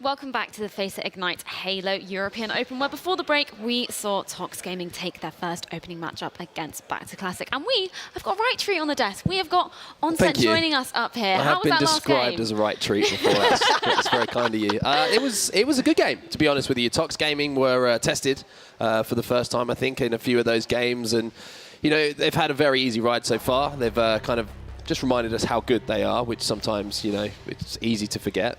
Welcome back to the Faceit Ignite Halo European Open, where before the break we saw Tox Gaming take their first opening matchup against Back to Classic. And we have got Right Treat on the desk. We have got Onset joining us up here. I have been described as a Right Treat before. That's very kind of you. It was a good game, to be honest with you. Tox Gaming were tested for the first time, I think, in a few of those games. And, you know, they've had a very easy ride so far. They've kind of just reminded us how good they are, which sometimes, you know, it's easy to forget.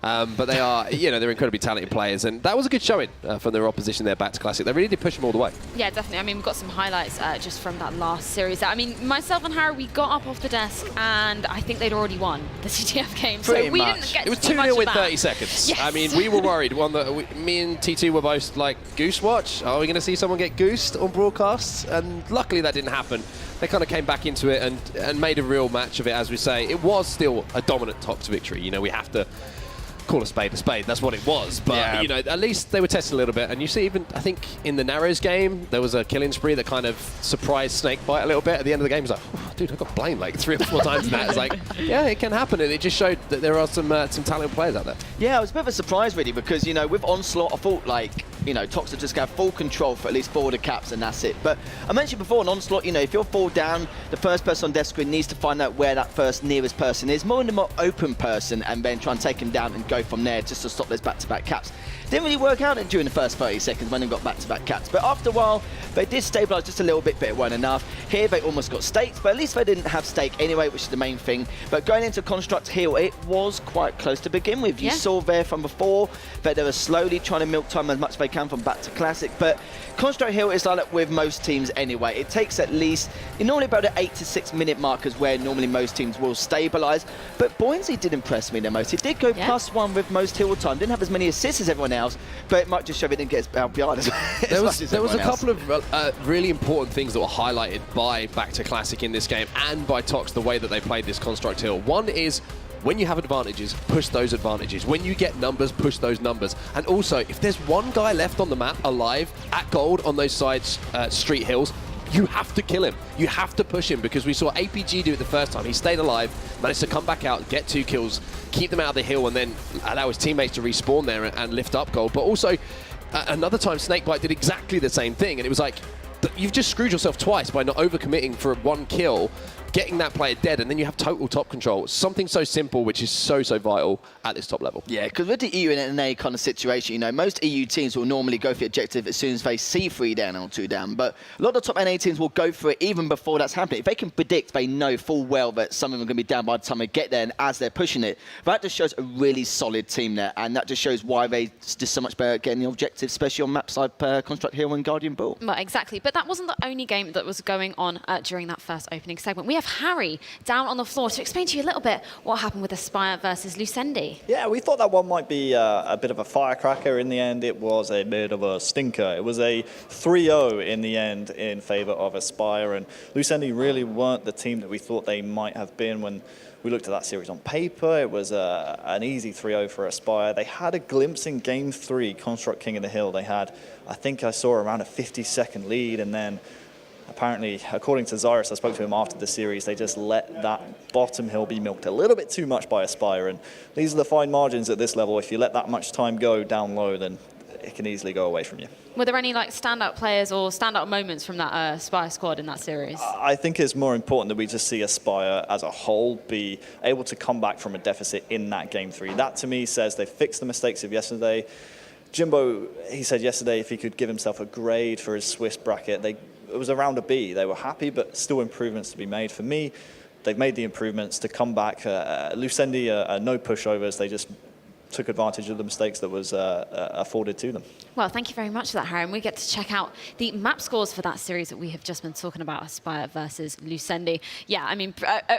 But they are, you know, they're incredibly talented players, and that was a good showing from their opposition there, Back to Classic. They really did push them all the way. Yeah, definitely. I mean, we've got some highlights just from that last series. I mean, myself and Harry, we got up off the desk, and I think they'd already won the CTF game. Pretty so we much. Didn't get it was to see 2-0 in much 30 seconds. Yes. I mean, we were worried. Me and T2 were both like, Goose Watch? Are we going to see someone get goosed on broadcasts? And luckily that didn't happen. They kind of came back into it and made a real match of it, as we say. It was still a dominant Tox victory. You know, we have to call a spade a spade. That's what it was. But, yeah, you know, at least they were tested a little bit. And you see, even, I think, in the Narrows game, there was a killing spree that kind of surprised Snakebite a little bit. At the end of the game, he was like, oh, dude, I got blamed like 3 or 4 times in that. It's like, yeah, it can happen. And it just showed that there are some talented players out there. Yeah, it was a bit of a surprise, really, because, you know, with Onslaught, I thought, like, you know, Tox would just have full control for at least 4 of the caps, and that's it. But I mentioned before, on Onslaught, you know, if you're fall down, the first person on death screen needs to find out where that first nearest person is, more and more open person, and then try and take him down and go from there just to stop those back-to-back caps. Didn't really work out during the first 30 seconds when they got back-to-back caps. But after a while, they did stabilise just a little bit, but it weren't enough. Here, they almost got staked, but at least they didn't have stake anyway, which is the main thing. But going into Construct Hill, it was quite close to begin with. You saw there from before that they were slowly trying to milk time as much as they can from Back to Classic. But Construct Hill is like that with most teams anyway. It takes at least, normally about the 8 to 6 minute markers where normally most teams will stabilise. But Boynesy did impress me the most. He did go +1 with most hill time. Didn't have as many assists as everyone else, but it might just show he didn't get out behind as well. There was a couple of really important things that were highlighted by Back to Classic in this game and by Tox, the way that they played this Construct Hill. One is, when you have advantages, push those advantages. When you get numbers, push those numbers. And also, if there's one guy left on the map alive at gold on those side street hills, you have to kill him. You have to push him, because we saw APG do it the first time. He stayed alive, managed to come back out, get 2 kills, keep them out of the hill, and then allow his teammates to respawn there and lift up gold. But also, another time Snakebite did exactly the same thing, and it was like, you've just screwed yourself twice by not overcommitting for 1 kill, getting that player dead, and then you have total top control. Something so simple, which is so vital at this top level. Yeah, because with the EU and NA kind of situation, you know, most EU teams will normally go for the objective as soon as they see 3 down or 2 down. But a lot of the top NA teams will go for it even before that's happening. If they can predict, they know full well that some of them are going to be down by the time they get there, and as they're pushing it, that just shows a really solid team there, and that just shows why they just so much better at getting the objectives, especially on maps like Construct Hill and Guardian Bull. Well, exactly. But that wasn't the only game that was going on during that first opening segment. We have Harry down on the floor to explain to you a little bit what happened with Aspire versus Lucendi. Yeah, we thought that one might be a bit of a firecracker. In the end, it was a bit of a stinker. It was a 3-0 in the end in favor of Aspire, and Lucendi really weren't the team that we thought they might have been when we looked at that series on paper. It was an easy 3-0 for Aspire. They had a glimpse in Game 3, Construct King of the Hill. They had, I think I saw around a 50-second lead, and then apparently, according to Zyrus, I spoke to him after the series, they just let that bottom hill be milked a little bit too much by Aspire. And these are the fine margins at this level. If you let that much time go down low, then it can easily go away from you. Were there any like standout players or standout moments from that Aspire squad in that series? I think it's more important that we just see Aspire as a whole be able to come back from a deficit in that Game 3. That, to me, says they fixed the mistakes of yesterday. Jimbo, he said yesterday if he could give himself a grade for his Swiss bracket, it was around a B. They were happy, but still improvements to be made. For me, they've made the improvements to come back. Lucendi, no pushovers. They just took advantage of the mistakes that was afforded to them. Well, thank you very much for that, Harry. And we get to check out the map scores for that series that we have just been talking about, Aspire versus Lucendi. Yeah, I mean,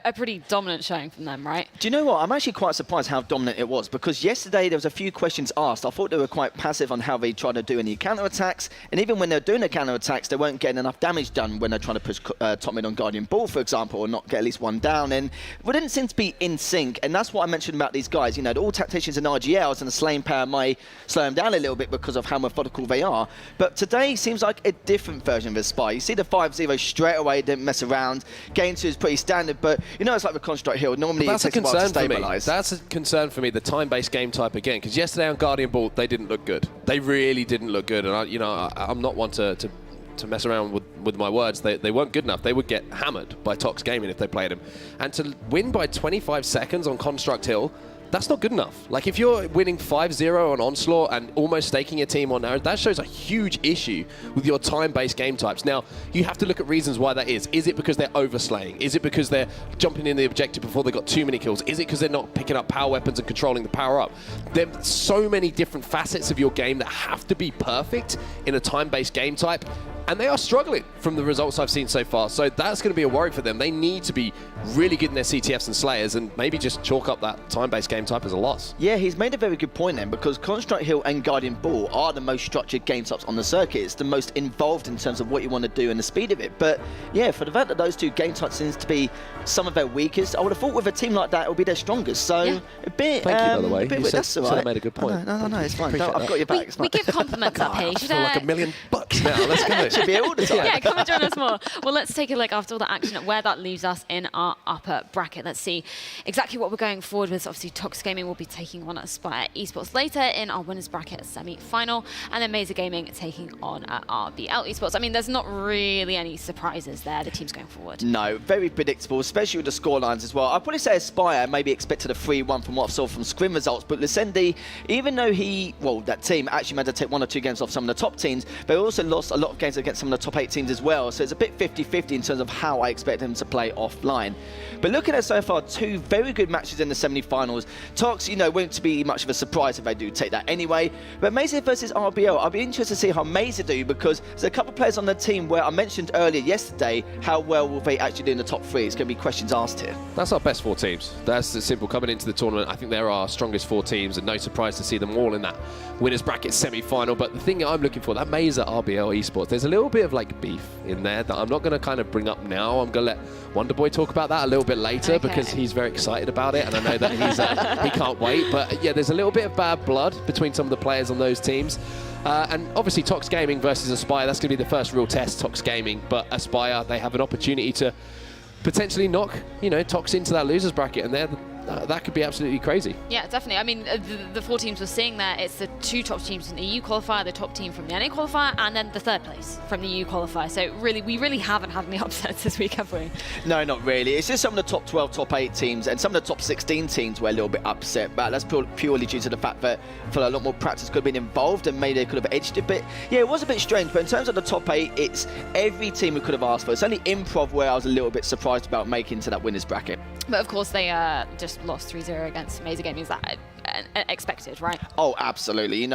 a pretty dominant showing from them, right? Do you know what? I'm actually quite surprised how dominant it was, because yesterday there was a few questions asked. I thought they were quite passive on how they tried to do any counterattacks, and even when they're doing the counterattacks, they weren't getting enough damage done when they're trying to push top mid on Guardian Bull, for example, or not get at least 1 down. And we didn't seem to be in sync, and that's what I mentioned about these guys. You know, all tacticians and RGLs, and the slaying power might slow them down a little bit because of how methodical they are. But today seems like a different version of Aspire. You see the 5-0 straight away, didn't mess around. Game 2 is pretty standard, but you know it's like the Construct Hill. Normally it takes a while to stabilise. That's a concern for me, the time-based game type again, because yesterday on Guardian Ball, they didn't look good. They really didn't look good, and I'm not one to mess around with my words. They weren't good enough. They would get hammered by Tox Gaming if they played him. And to win by 25 seconds on Construct Hill, that's not good enough. Like, if you're winning 5-0 on Onslaught and almost staking your team on Narrow, that shows a huge issue with your time-based game types. Now, you have to look at reasons why that is. Is it because they're overslaying? Is it because they're jumping in the objective before they got too many kills? Is it because they're not picking up power weapons and controlling the power-up? There are so many different facets of your game that have to be perfect in a time-based game type, and they are struggling from the results I've seen so far. So that's going to be a worry for them. They need to be really good in their CTFs and Slayers, and maybe just chalk up that time-based game type as a loss. Yeah, he's made a very good point then, because Construct Hill and Guardian Ball are the most structured game types on the circuit. It's the most involved in terms of what you want to do and the speed of it. But yeah, for the fact that those two game types seems to be some of their weakest, I would have thought with a team like that it would be their strongest. So yeah. A bit. Thank you, by the way. That's all right. I made a good point. No, it's fine. No, I've got your back. We give compliments up here. I feel like $1 million now. Let's go. Should be all the time. Yeah, come and join us more. Well, let's take a look after all the action at where that leaves us in our upper bracket. Let's see exactly what we're going forward with. Obviously, Tox Gaming will be taking on Aspire Esports later in our winners bracket semi-final, and then Mesa Gaming taking on RBL Esports. I mean, there's not really any surprises there, the teams going forward. No, very predictable, especially with the scorelines as well. I'd probably say Aspire maybe expected a 3-1 from what I saw from scrim results, but Lucendi, even though that team actually managed to take 1 or 2 games off some of the top teams, they also lost a lot of games against some of the top 8 teams as well, so it's a bit 50-50 in terms of how I expect them to play offline. But looking at so far, 2 very good matches in the semi-finals. Tox, won't to be much of a surprise if they do take that anyway. But Mesa versus RBL, I'll be interested to see how Mesa do, because there's a couple of players on the team where I mentioned earlier yesterday how well will they actually do in the top 3. It's going to be questions asked here. That's our best 4 teams. That's the simple. Coming into the tournament, I think they're our strongest 4 teams, and no surprise to see them all in that winners bracket semi-final. But the thing I'm looking for, that Mesa RBL Esports, there's a little bit of like beef in there that I'm not going to kind of bring up now. I'm going to let Wonderboy talk about that a little bit later, because he's very excited about it, and I know that he can't wait. But yeah, there's a little bit of bad blood between some of the players on those teams. And obviously Tox Gaming versus Aspire, that's going to be the first real test, Tox Gaming. But Aspire, they have an opportunity to potentially knock, Tox into that losers bracket, and that could be absolutely crazy. Yeah, definitely. I mean, the 4 teams we're seeing there, it's the 2 top teams from the EU qualifier, the top team from the NA qualifier, and then the 3rd place from the EU qualifier. So really, we really haven't had any upsets this week, have we? No, not really. It's just some of the top 12, top 8 teams, and some of the top 16 teams were a little bit upset, but that's purely due to the fact that I feel a lot more practice could have been involved, and maybe they could have edged it. But yeah, it was a bit strange. But in terms of the top 8, it's every team we could have asked for. It's only Improv where I was a little bit surprised about making to that winners bracket. But of course, they just lost 3-0 against Mesa Gaming. Is that expected, right? Oh, absolutely.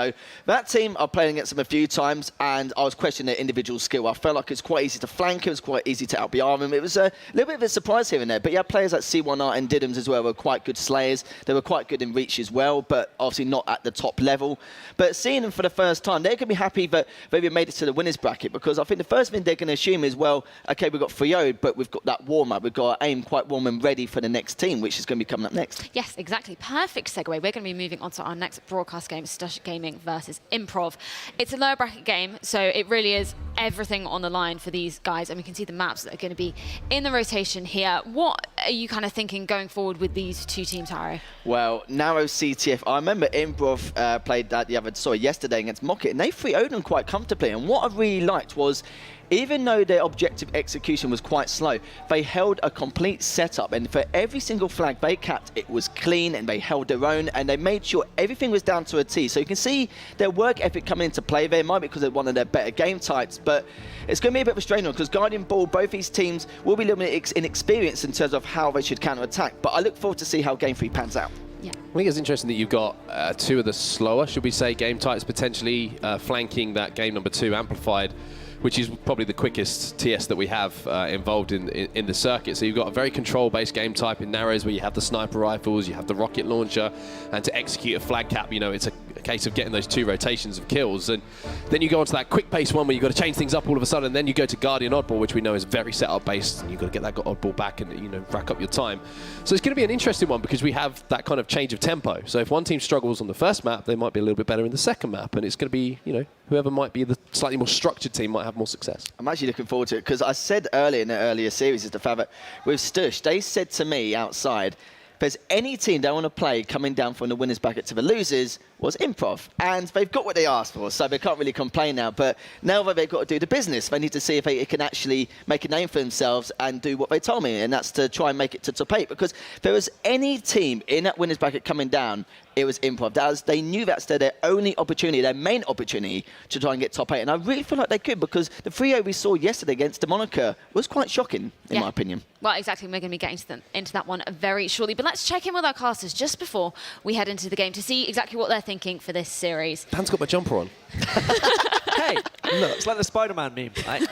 That team I've played against them a few times, and I was questioning their individual skill. I felt like it's quite easy to flank him, it was quite easy to out-BR him. It was a little bit of a surprise here and there. But yeah, players like C1R and Diddums as well were quite good slayers. They were quite good in reach as well, but obviously not at the top level. But seeing them for the first time, they're going to be happy that they've made it to the winners bracket, because I think the first thing they're going to assume is, well, okay, we've got 3-0, but we've got that warm-up. We've got our aim quite warm and ready for the next team, which is going to be coming up next. Yes, exactly. Perfect segue. We're going to be moving on to our next broadcast game, Stush Gaming versus Improv. It's a lower bracket game, so it really is everything on the line for these guys, and we can see the maps that are going to be in the rotation here. What are you kind of thinking going forward with these 2 teams, Harry? Well, narrow CTF. I remember Improv played that yesterday against Mocket, and they 3-0'd them quite comfortably. And what I really liked was, even though their objective execution was quite slow, they held a complete setup, and for every single flag they capped, it was clean, and they held their own, and they made sure everything was down to a T. So you can see their work ethic coming into play there. It might be because they're one of their better game types, but it's going to be a bit of a strain on, because Guardian Ball, both these teams will be a little bit inexperienced in terms of how they should counter-attack. But I look forward to see how Game 3 pans out. Yeah. I think it's interesting that you've got 2 of the slower, should we say, game types potentially flanking that game number 2 Amplified, which is probably the quickest TS that we have involved in the circuit. So you've got a very control-based game type in Narrows, where you have the sniper rifles, you have the rocket launcher, and to execute a flag cap, it's a case of getting those 2 rotations of kills. And then you go on to that quick pace one where you've got to change things up all of a sudden, and then you go to Guardian Oddball, which we know is very setup based, and you've got to get that Oddball back and, you know, rack up your time. So it's going to be an interesting one because we have that kind of change of tempo. So if one team struggles on the first map, they might be a little bit better in the second map, and it's going to be, you know, whoever might be the slightly more structured team might have more success. I'm actually looking forward to it because I said earlier in the earlier series is the fact that with Stush, they said to me outside, if there's any team they want to play coming down from the winners bracket to the losers, was Improv. And they've got what they asked for, so they can't really complain now. But now that they've got to do the business, they need to see if they can actually make a name for themselves and do what they told me, and that's to try and make it to top 8. Because if there was any team in that winners bracket coming down, it was Improv. They knew that's their only opportunity, their main opportunity to try and get top 8. And I really feel like they could, because the 3-0 we saw yesterday against Demonica was quite shocking, in my opinion. Well, exactly. We're going to be getting into that one very shortly. But let's check in with our casters just before we head into the game to see exactly what they're thinking for this series. Dan's got my jumper on. Hey, look, it's like the Spider-Man meme. Right?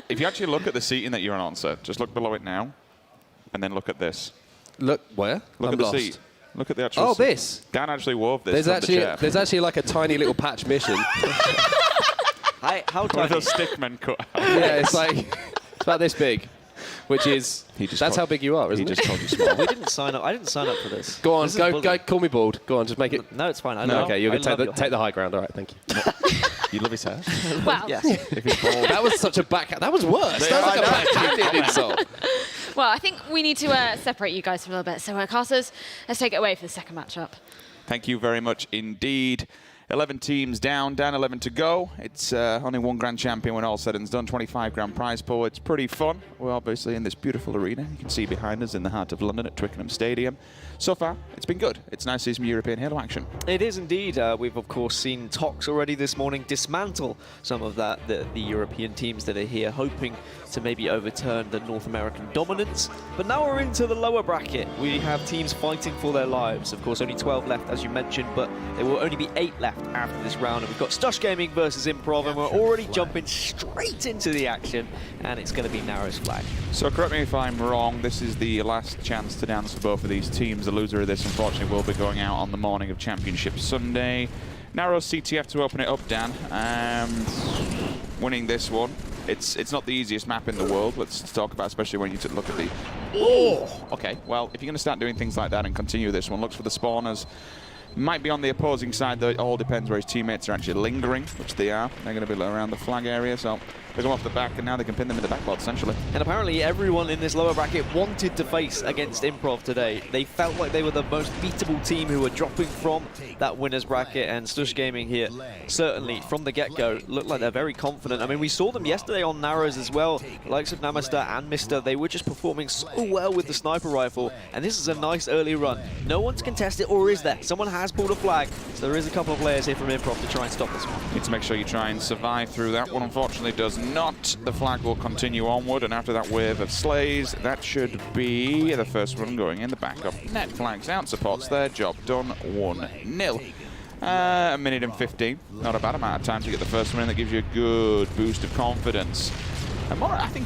If you actually look at the seating that you're on, sir, just look below it now, and then look at this. Look, where? Look I'm at the lost. seat. Look at the actual Oh, seat. this? Dan actually wore this from the chair. There's actually like a tiny little patch mission. How One of tiny? those stickmen cut out. Yeah, it's like, it's about this big, which is, that's how big you are, isn't He it? just called you small. We didn't sign up. I didn't sign up for this. Go on, This is go, bullying. call me bald. Go on, just make it. No, it's fine. I No. know. Okay, you're I going to love your take the high ground. All right, thank you. You love his hair? Wow. Yes. If he's bald. That was such a that was worse. That was like a backhanded insult. Well, I think we need to separate you guys for a little bit. So, casters, let's take it away for the second matchup. Thank you very much indeed. 11 teams down, 11 to go. It's only 1 grand champion when all said and done, 25 grand prize pool. It's pretty fun. We're obviously in this beautiful arena. You can see behind us in the heart of London at Twickenham Stadium. So far, it's been good. It's nice to see some European Halo action. It is indeed. We've, of course, seen Tox already this morning dismantle some of the European teams that are here, hoping to maybe overturn the North American dominance. But now we're into the lower bracket. We have teams fighting for their lives. Of course, only 12 left, as you mentioned, but there will only be 8 left after this round. And we've got Stush Gaming versus Improv, and we're already jumping straight into the action, and it's going to be Narrow's flag. So correct me if I'm wrong, this is the last chance to dance for both of these teams. The loser of this, unfortunately, will be going out on the morning of Championship Sunday. Narrow CTF to open it up, Dan. Winning this one. It's not the easiest map in the world. Let's talk about, especially when you look at the... Oh! Okay, well, if you're going to start doing things like that and continue this one, looks for the spawners. Might be on the opposing side, though. It all depends where his teammates are actually lingering, which they are. They're going to be around the flag area, so they go off the back, and now they can pin them in the backboard, essentially. And apparently everyone in this lower bracket wanted to face against Improv today. They felt like they were the most beatable team who were dropping from that winner's bracket, and Stush Gaming here, certainly from the get-go, looked like they're very confident. I mean, we saw them yesterday on Narrows as well. The likes of Namaster and Mister, they were just performing so well with the sniper rifle, and this is a nice early run. No one's contested, or is there? Someone has pulled a flag, so there is a couple of players here from Improv to try and stop this one. Need to make sure you try and survive through that one. Unfortunately, does not. The flag will continue onward, and after that wave of slays, that should be the first one going in. The backup net flags out, supports their job done, 1-0. A minute and 15, not a bad amount of time to get the first one in. That gives you a good boost of confidence. And more, I think,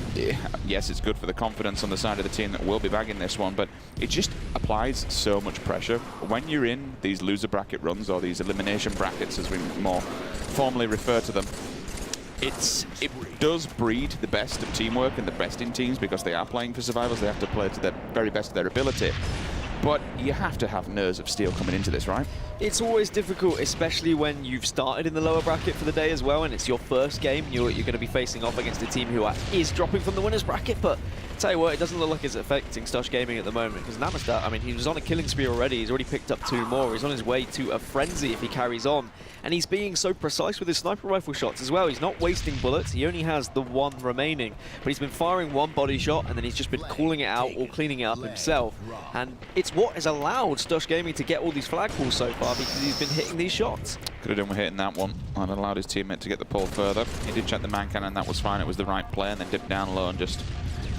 yes, it's good for the confidence on the side of the team that will be bagging this one, but it just applies so much pressure. When you're in these loser bracket runs, or these elimination brackets, as we more formally refer to them, it does breed the best of teamwork and the best in teams, because they are playing for survivals. They have to play to the very best of their ability. But you have to have nerves of steel coming into this, right? It's always difficult, especially when you've started in the lower bracket for the day as well, and it's your first game. You're going to be facing off against a team who is dropping from the winner's bracket, but tell you what, it doesn't look like it's affecting Stush Gaming at the moment, because Namaster, I mean, he was on a killing spree already. He's already picked up 2 more. He's on his way to a frenzy if he carries on, and he's being so precise with his sniper rifle shots as well. He's not wasting bullets. He only has the 1 remaining, but he's been firing 1 body shot, and then he's just been calling it out or cleaning it up himself, and it's what has allowed Stush Gaming to get all these flag pulls so far, because he's been hitting these shots. Could have done with hitting that one and allowed his teammate to get the pull further. He did check the man cannon, that was fine. It was the right play, and then dip down low and just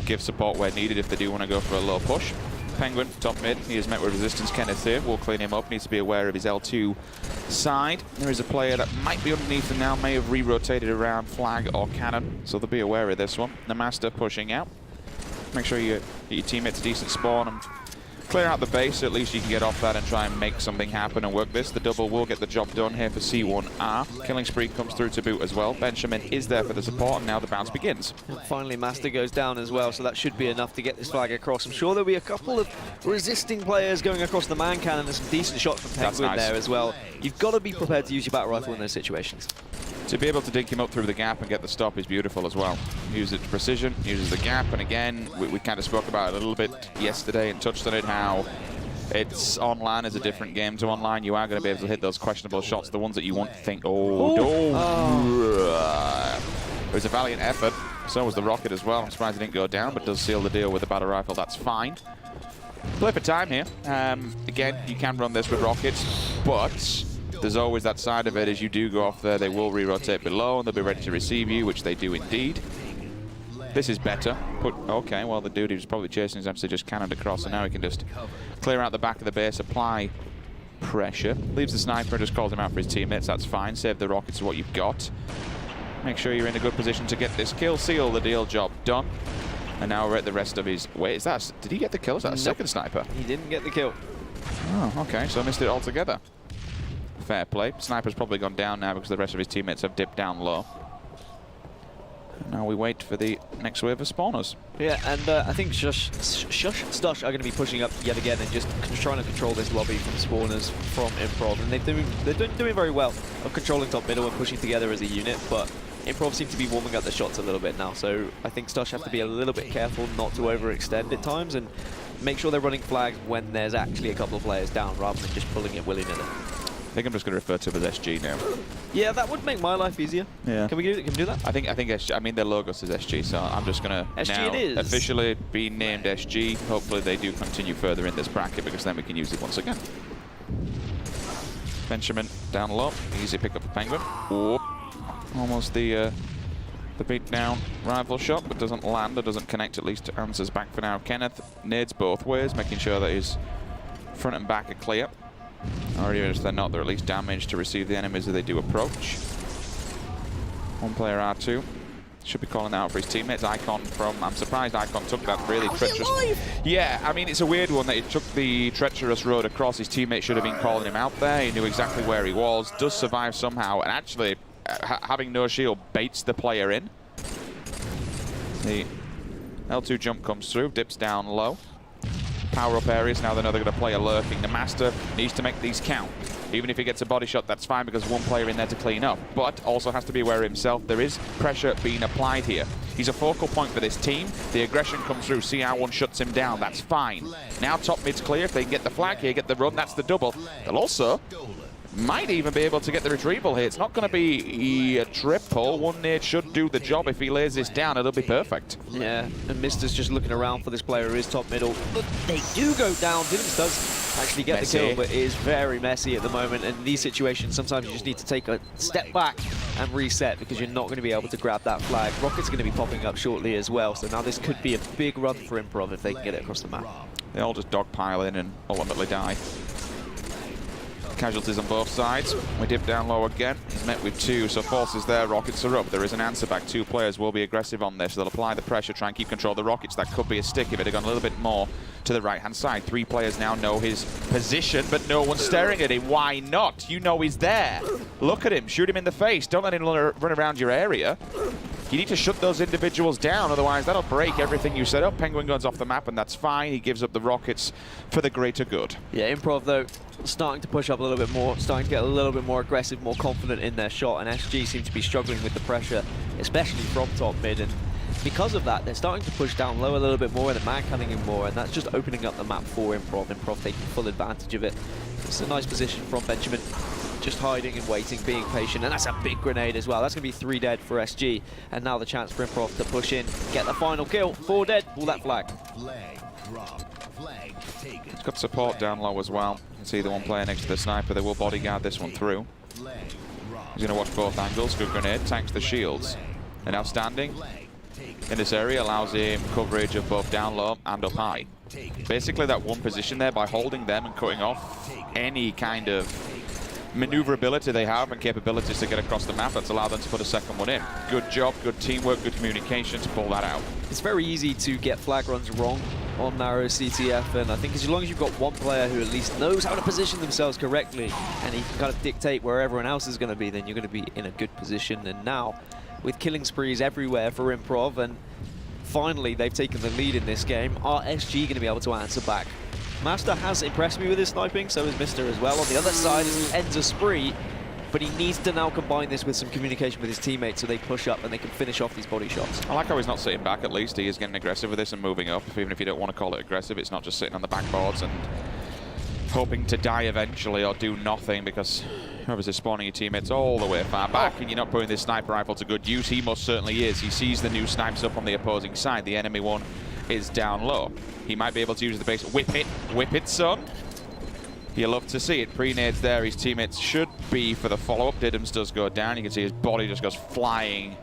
give support where needed if they do want to go for a low push. Penguin, top mid, he is met with resistance. Kenneth here will clean him up. Needs to be aware of his L2 side. There is a player that might be underneath him now, may have re-rotated around flag or cannon, so they'll be aware of this one. Namaster pushing out. Make sure you get your teammates a decent spawn and Clear out the base, so at least you can get off that and try and make something happen and work this. The double will get the job done here for C1R. Killing spree comes through to boot as well. Benjamin is there for the support, and now the bounce begins. And finally, Master goes down as well, so that should be enough to get this flag across. I'm sure there'll be a couple of resisting players going across the man cannon and some decent shots from Penguin there as well. You've got to be prepared to use your battle rifle in those situations. To be able to dig him up through the gap and get the stop is beautiful as well. Use it to precision, uses the gap, and again, we kind of spoke about it a little bit yesterday and touched on it, how it's online is a different game to online. You are going to be able to hit those questionable shots, the ones that you want to think, It was a valiant effort. So was the rocket as well. I'm surprised it didn't go down, but does seal the deal with the battle rifle. That's fine. Play for time here. Again, you can run this with rockets, but there's always that side of it. As you do go off there, they will re-rotate below, and they'll be ready to receive you, which they do indeed. This is better. Okay, well, the dude who's probably chasing is actually just cannoned across, and now he can just clear out the back of the base, apply pressure. Leaves the sniper and just calls him out for his teammates. That's fine. Save the rockets to what you've got. Make sure you're in a good position to get this kill. Seal the deal. Job done. And now we're at the rest of his... Wait, is that... Did he get the kill? Is that a second sniper? He didn't get the kill. Oh, okay. So I missed it altogether. Fair play. Sniper's probably gone down now because the rest of his teammates have dipped down low. Now we wait for the next wave of spawners. Yeah, and I think Stush are going to be pushing up yet again and just trying to control this lobby from spawners from Improv. And they're doing very well of controlling top middle and pushing together as a unit, but Improv seem to be warming up the shots a little bit now. So I think Stush have to be a little bit careful not to overextend at times and make sure they're running flags when there's actually a couple of players down rather than just pulling it willy-nilly. I think I'm just going to refer to it as SG now. Yeah, that would make my life easier. Yeah. Can we do that? I think SG, I mean, their logo says SG, so I'm just going to now officially be named SG. Hopefully they do continue further in this bracket, because then we can use it once again. Benjamin down low. Easy pick up the Penguin. Whoop. Almost the beat down rifle shot, but doesn't land or doesn't connect, at least answers back for now. Kenneth nades both ways, making sure that his front and back are clear. Or even if they're not, they're at least damaged to receive the enemies as they do approach. One player R2 should be calling out for his teammates. Icon from... I'm surprised Icon took that really treacherous... Yeah, I mean, it's a weird one that he took the treacherous road across. His teammates should have been calling him out there. He knew exactly where he was. Does survive somehow. And actually, having no shield baits the player in. The L2 jump comes through. Dips down low. Power-up areas, now they know they're going to play a lurking. The Master needs to make these count. Even if he gets a body shot, that's fine, because one player in there to clean up. But also has to be aware of himself. There is pressure being applied here. He's a focal point for this team. The aggression comes through. CR1 shuts him down. That's fine. Now top mid's clear. If they can get the flag here, get the run, that's the double. They'll also... might even be able to get the retrieval here. It's not going to be a triple. One nade should do the job. If he lays this down, it'll be perfect. Yeah, and Mister's just looking around for this player who is top middle. But they do go down. Diddums does actually get the kill, but it is very messy at the moment. And in these situations, sometimes you just need to take a step back and reset, because you're not going to be able to grab that flag. Rocket's going to be popping up shortly as well. So now this could be a big run for Improv if they can get it across the map. They all just dogpile in and ultimately die. Casualties on both sides. We dip down low again. He's met with two, so forces there. Rockets are up. There is an answer back. Two players will be aggressive on this. They'll apply the pressure, try and keep control of the Rockets. That could be a stick if it had gone a little bit more to the right-hand side. Three players now know his position, but no one's staring at him. Why not? You know he's there. Look at him. Shoot him in the face. Don't let him run around your area. You need to shut those individuals down, otherwise that'll break everything you set up. Penguin guns off the map, and that's fine. He gives up the rockets for the greater good. Yeah, Improv, though, starting to push up a little bit more, starting to get a little bit more aggressive, more confident in their shot, and SG seem to be struggling with the pressure, especially from top mid, and because of that, they're starting to push down low a little bit more, and they're man-canning him more, and that's just opening up the map for Improv. Improv taking full advantage of it. It's a nice position from Benjamin. Just hiding and waiting, being patient, and that's a big grenade as well. That's going to be 3 dead for SG, and now the chance for Improv to push in, get the final kill. 4 dead, pull that flag. He's got support down low as well. You can see the one player next to the sniper. They will bodyguard this one through. He's going to watch both angles. Good grenade, tanks the shields. And now standing in this area allows him coverage of both down low and up high. Basically that one position there, by holding them and cutting off any kind of maneuverability they have and capabilities to get across the map, that's allowed them to put a second one in. Good job, good teamwork, good communication to pull that out. It's very easy to get flag runs wrong on narrow CTF, and I think as long as you've got one player who at least knows how to position themselves correctly, and he can kind of dictate where everyone else is going to be, then you're going to be in a good position. And now, with killing sprees everywhere for Improv, and finally they've taken the lead in this game, are SG going to be able to answer back? Master has impressed me with his sniping, so is Mister as well. On the other side, he ends a spree, but he needs to now combine this with some communication with his teammates so they push up and they can finish off these body shots. I like how he's not sitting back, at least. He is getting aggressive with this and moving up. Even if you don't want to call it aggressive, it's not just sitting on the backboards and hoping to die eventually or do nothing, because obviously spawning your teammates all the way far back and you're not putting this sniper rifle to good use. He most certainly is. He sees the new snipes up on the opposing side. The enemy one is down low. He might be able to use the base. Whip it, son. You love to see it. Pre-nades there. His teammates should be for the follow-up. Diddums does go down. You can see his body just goes flying,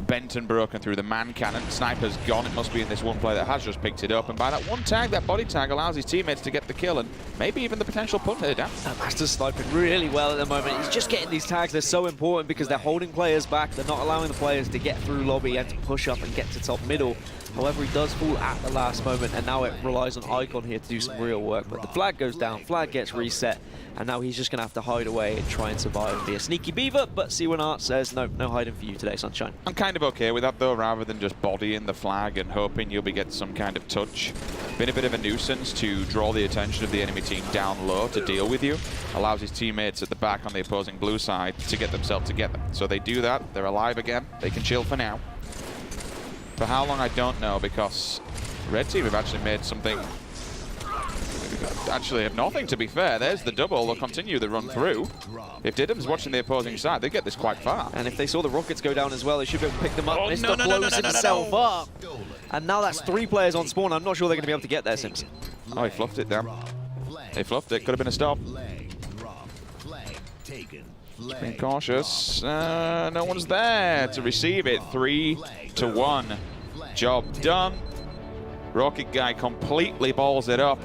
bent and broken through the man cannon. Sniper's gone. It must be in this one player that has just picked it up. And by that one tag, that body tag allows his teammates to get the kill and maybe even the potential punt here down. Master's sniping really well at the moment. He's just getting these tags. They're so important because they're holding players back. They're not allowing the players to get through lobby and to push up and get to top middle. However, he does fall at the last moment, and now it relies on Icon here to do some real work. But the flag goes down, flag gets reset, and now he's just going to have to hide away and try and survive and be a sneaky beaver. But C1Art says, no hiding for you today, sunshine. I'm kind of okay with that, though, rather than just bodying the flag and hoping you'll be getting some kind of touch. Been a bit of a nuisance to draw the attention of the enemy team down low to deal with you. Allows his teammates at the back on the opposing blue side to get themselves together. So they do that. They're alive again. They can chill for now. For how long, I don't know, because Red Team have actually made something, actually have nothing, to be fair. There's the double. They'll continue the run through. If Didum's watching the opposing side, they get this quite far. And if they saw the rockets go down as well, they should be able to pick them up. Oh, Mister blows himself up. And now that's 3 players on spawn. I'm not sure they're going to be able to get there, Sims. Oh, he fluffed it down. He fluffed it. Could have been a stop. Just being cautious. No one's there to receive it. 3-1. Job done. Rocket guy completely balls it up.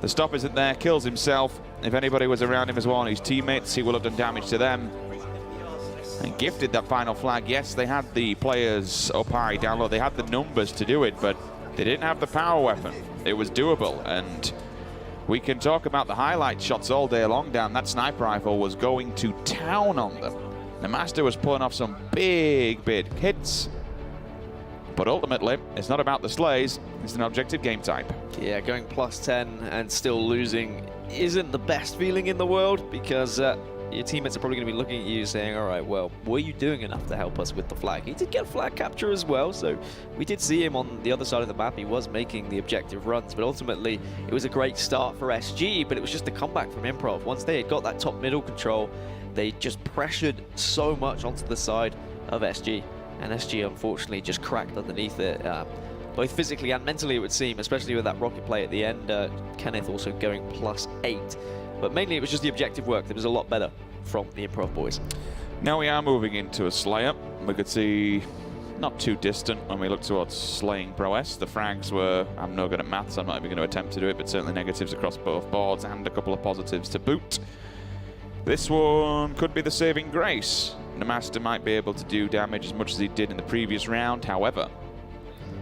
The stop isn't there. Kills himself. If anybody was around him as well, and his teammates, he will have done damage to them. And gifted that final flag. Yes, they had the players up high, down low. They had the numbers to do it, but they didn't have the power weapon. It was doable, and we can talk about the highlight shots all day long down. That sniper rifle was going to town on them. The Master was pulling off some big hits. But ultimately, it's not about the slays, it's an objective game type. Yeah, going +10 and still losing isn't the best feeling in the world, because your teammates are probably going to be looking at you saying, all right, well, were you doing enough to help us with the flag? He did get flag capture as well, so we did see him on the other side of the map. He was making the objective runs, but ultimately it was a great start for SG, but it was just a comeback from Improv. Once they had got that top middle control, they just pressured so much onto the side of SG, and SG unfortunately just cracked underneath it, both physically and mentally, it would seem, especially with that rocket play at the end. Kenneth also going +8. But mainly it was just the objective work that was a lot better from the Improv boys. Now we are moving into a Slayer. We could see not too distant when we look towards slaying prowess. The frags were, I'm no good at maths, I'm not even going to attempt to do it, but certainly negatives across both boards and a couple of positives to boot. This one could be the saving grace. The Master might be able to do damage as much as he did in the previous round. However,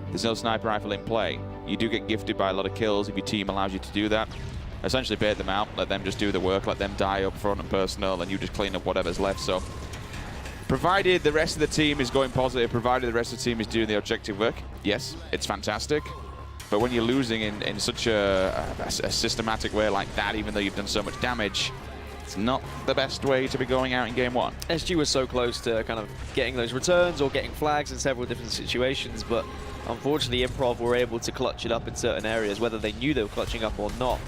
there's no sniper rifle in play. You do get gifted by a lot of kills if your team allows you to do that. Essentially bait them out, let them just do the work, let them die up front and personal, and you just clean up whatever's left. So, provided the rest of the team is going positive, provided the rest of the team is doing the objective work, yes, it's fantastic. But when you're losing in such a systematic way like that, even though you've done so much damage, it's not the best way to be going out in game one. SG was so close to kind of getting those returns or getting flags in several different situations, but unfortunately Improv were able to clutch it up in certain areas, whether they knew they were clutching up or not.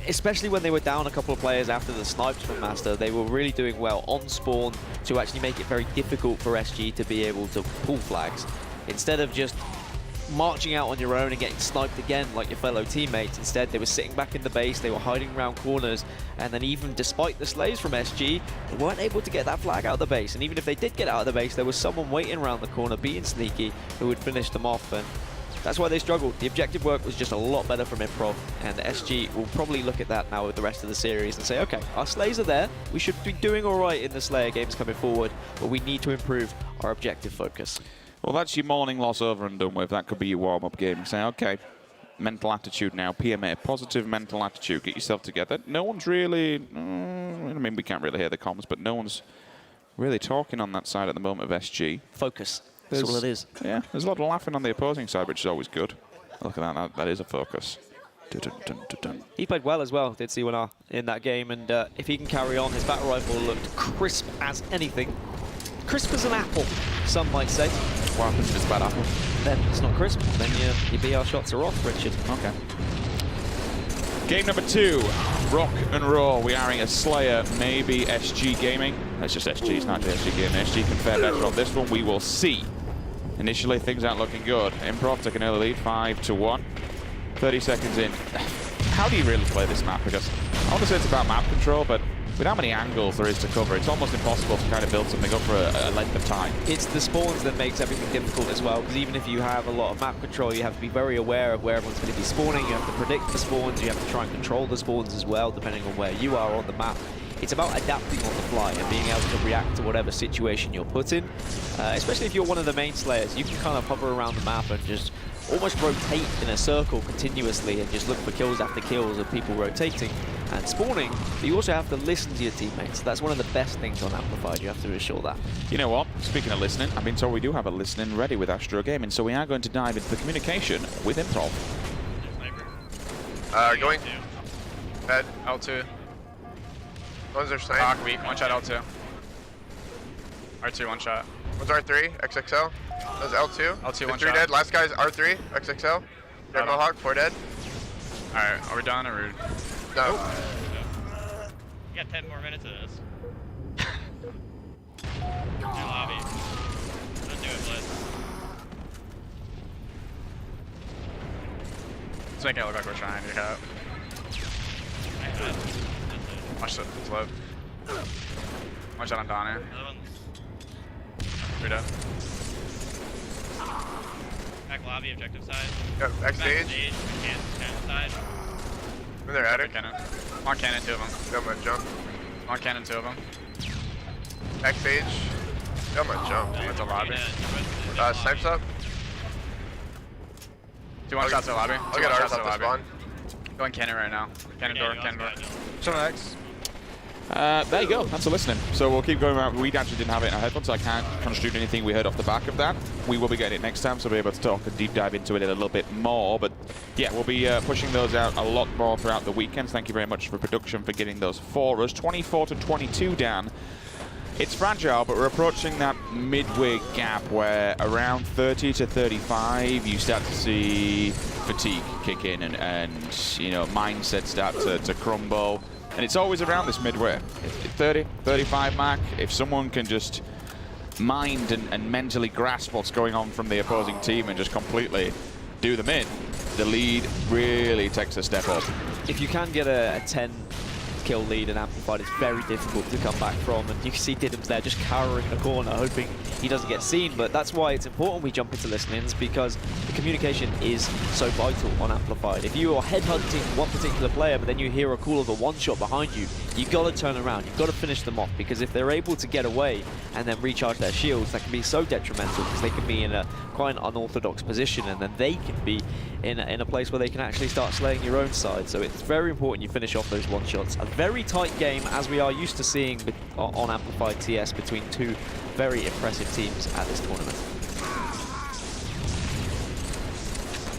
Especially when they were down a couple of players after the snipes from Master, they were really doing well on spawn to actually make it very difficult for SG to be able to pull flags. Instead of just marching out on your own and getting sniped again like your fellow teammates, instead they were sitting back in the base, they were hiding around corners, and then even despite the slays from SG, they weren't able to get that flag out of the base. And even if they did get out of the base, there was someone waiting around the corner being sneaky who would finish them off, and that's why they struggled. The objective work was just a lot better from Improv, and SG will probably look at that now with the rest of the series and say, okay, our slays are there, we should be doing all right in the Slayer games coming forward, but we need to improve our objective focus. Well, that's your morning loss over and done with. That could be your warm-up game. Say, okay, mental attitude now. PMA, positive mental attitude. Get yourself together. No one's really, I mean, we can't really hear the comms, but no one's really talking on that side at the moment of SG. Focus. That's all it is. Yeah, there's a lot of laughing on the opposing side, which is always good. Look at that, that is a focus. Dun, dun, dun, dun, dun. He played well as well, did C1R, in that game, and if he can carry on, his battle rifle looked crisp as anything. Crisp as an apple, some might say. What happens if it's bad apple? Then it's not crisp, then your BR shots are off, Richard. Okay. Game number 2, Rock and Roll. We are in a Slayer, maybe SG Gaming. That's just SG, it's not just SG Gaming. SG can fare better on this one, we will see. Initially, things aren't looking good. Improv took an early lead, 5-1. 30 seconds in. How do you really play this map? Because I want to say it's about map control, but with how many angles there is to cover, it's almost impossible to kind of build something up for a length of time. It's the spawns that makes everything difficult as well, because even if you have a lot of map control, you have to be very aware of where everyone's going to be spawning. You have to predict the spawns, you have to try and control the spawns as well, depending on where you are on the map. It's about adapting on the fly and being able to react to whatever situation you're put in. Especially if you're one of the main slayers, you can kind of hover around the map and just almost rotate in a circle continuously and just look for kills after kills of people rotating and spawning. But you also have to listen to your teammates. That's one of the best things on Amplified. You have to ensure that. You know what? Speaking of listening, I've been told we do have a listening ready with Astro Gaming, so we are going to dive into the communication with Improv. Going. Head, L2. One's our snipe. Weak, one shot L2. R2, one shot. One's R3, XXL. That's L2. L2, one 3 shot. dead. Last guy's R3, XXL. Red Mohawk, 4 dead. Alright, are we done or we... No. You got 10 more minutes of this. Your lobby. Don't do it, Blitz. Let's make it look like we're trying to cut. Watch it, it's low. One shot on Donnie. Another one. We're done. Back lobby, objective side. Yep, X stage. Backstage, cannon side. In their attic. Cannon. On cannon, 2 of them. Got my jump. On cannon, 2 of them. X stage. Got my jump, That's dude. a lobby. Snipes up. 2 one shots to lobby. I'll 2 get one ours shots to off the lobby. spawn. Going cannon right now. Cannon door, cannon door. Shot on X. There you go, that's a listening. So we'll keep going around. We actually didn't have it in our headphones, so I can't contribute anything we heard off the back of that. We will be getting it next time, so we'll be able to talk and deep dive into it a little bit more. But yeah, we'll be pushing those out a lot more throughout the weekends. Thank you very much for production for getting those for us. 24-22 down. It's fragile, but we're approaching that midway gap where around 30 to 35 you start to see fatigue kick in and you know, mindset start to crumble. And it's always around this midway, 30, 35 mark. If someone can just mind and mentally grasp what's going on from the opposing team and just completely do them in, the lead really takes a step up. If you can get a 10 kill lead and Amplified, it's very difficult to come back from, and you can see Didim's there just cowering in a corner hoping he doesn't get seen. But that's why it's important we jump into listenings, because the communication is so vital on Amplified. If you are headhunting one particular player but then you hear a call of a one-shot behind you, you've got to turn around, you've got to finish them off, because if they're able to get away and then recharge their shields, that can be so detrimental, because they can be in a quite an unorthodox position, and then they can be in a place where they can actually start slaying your own side. So it's very important you finish off those one-shots. A very tight game, as we are used to seeing on Amplified TS, between two very impressive teams at this tournament.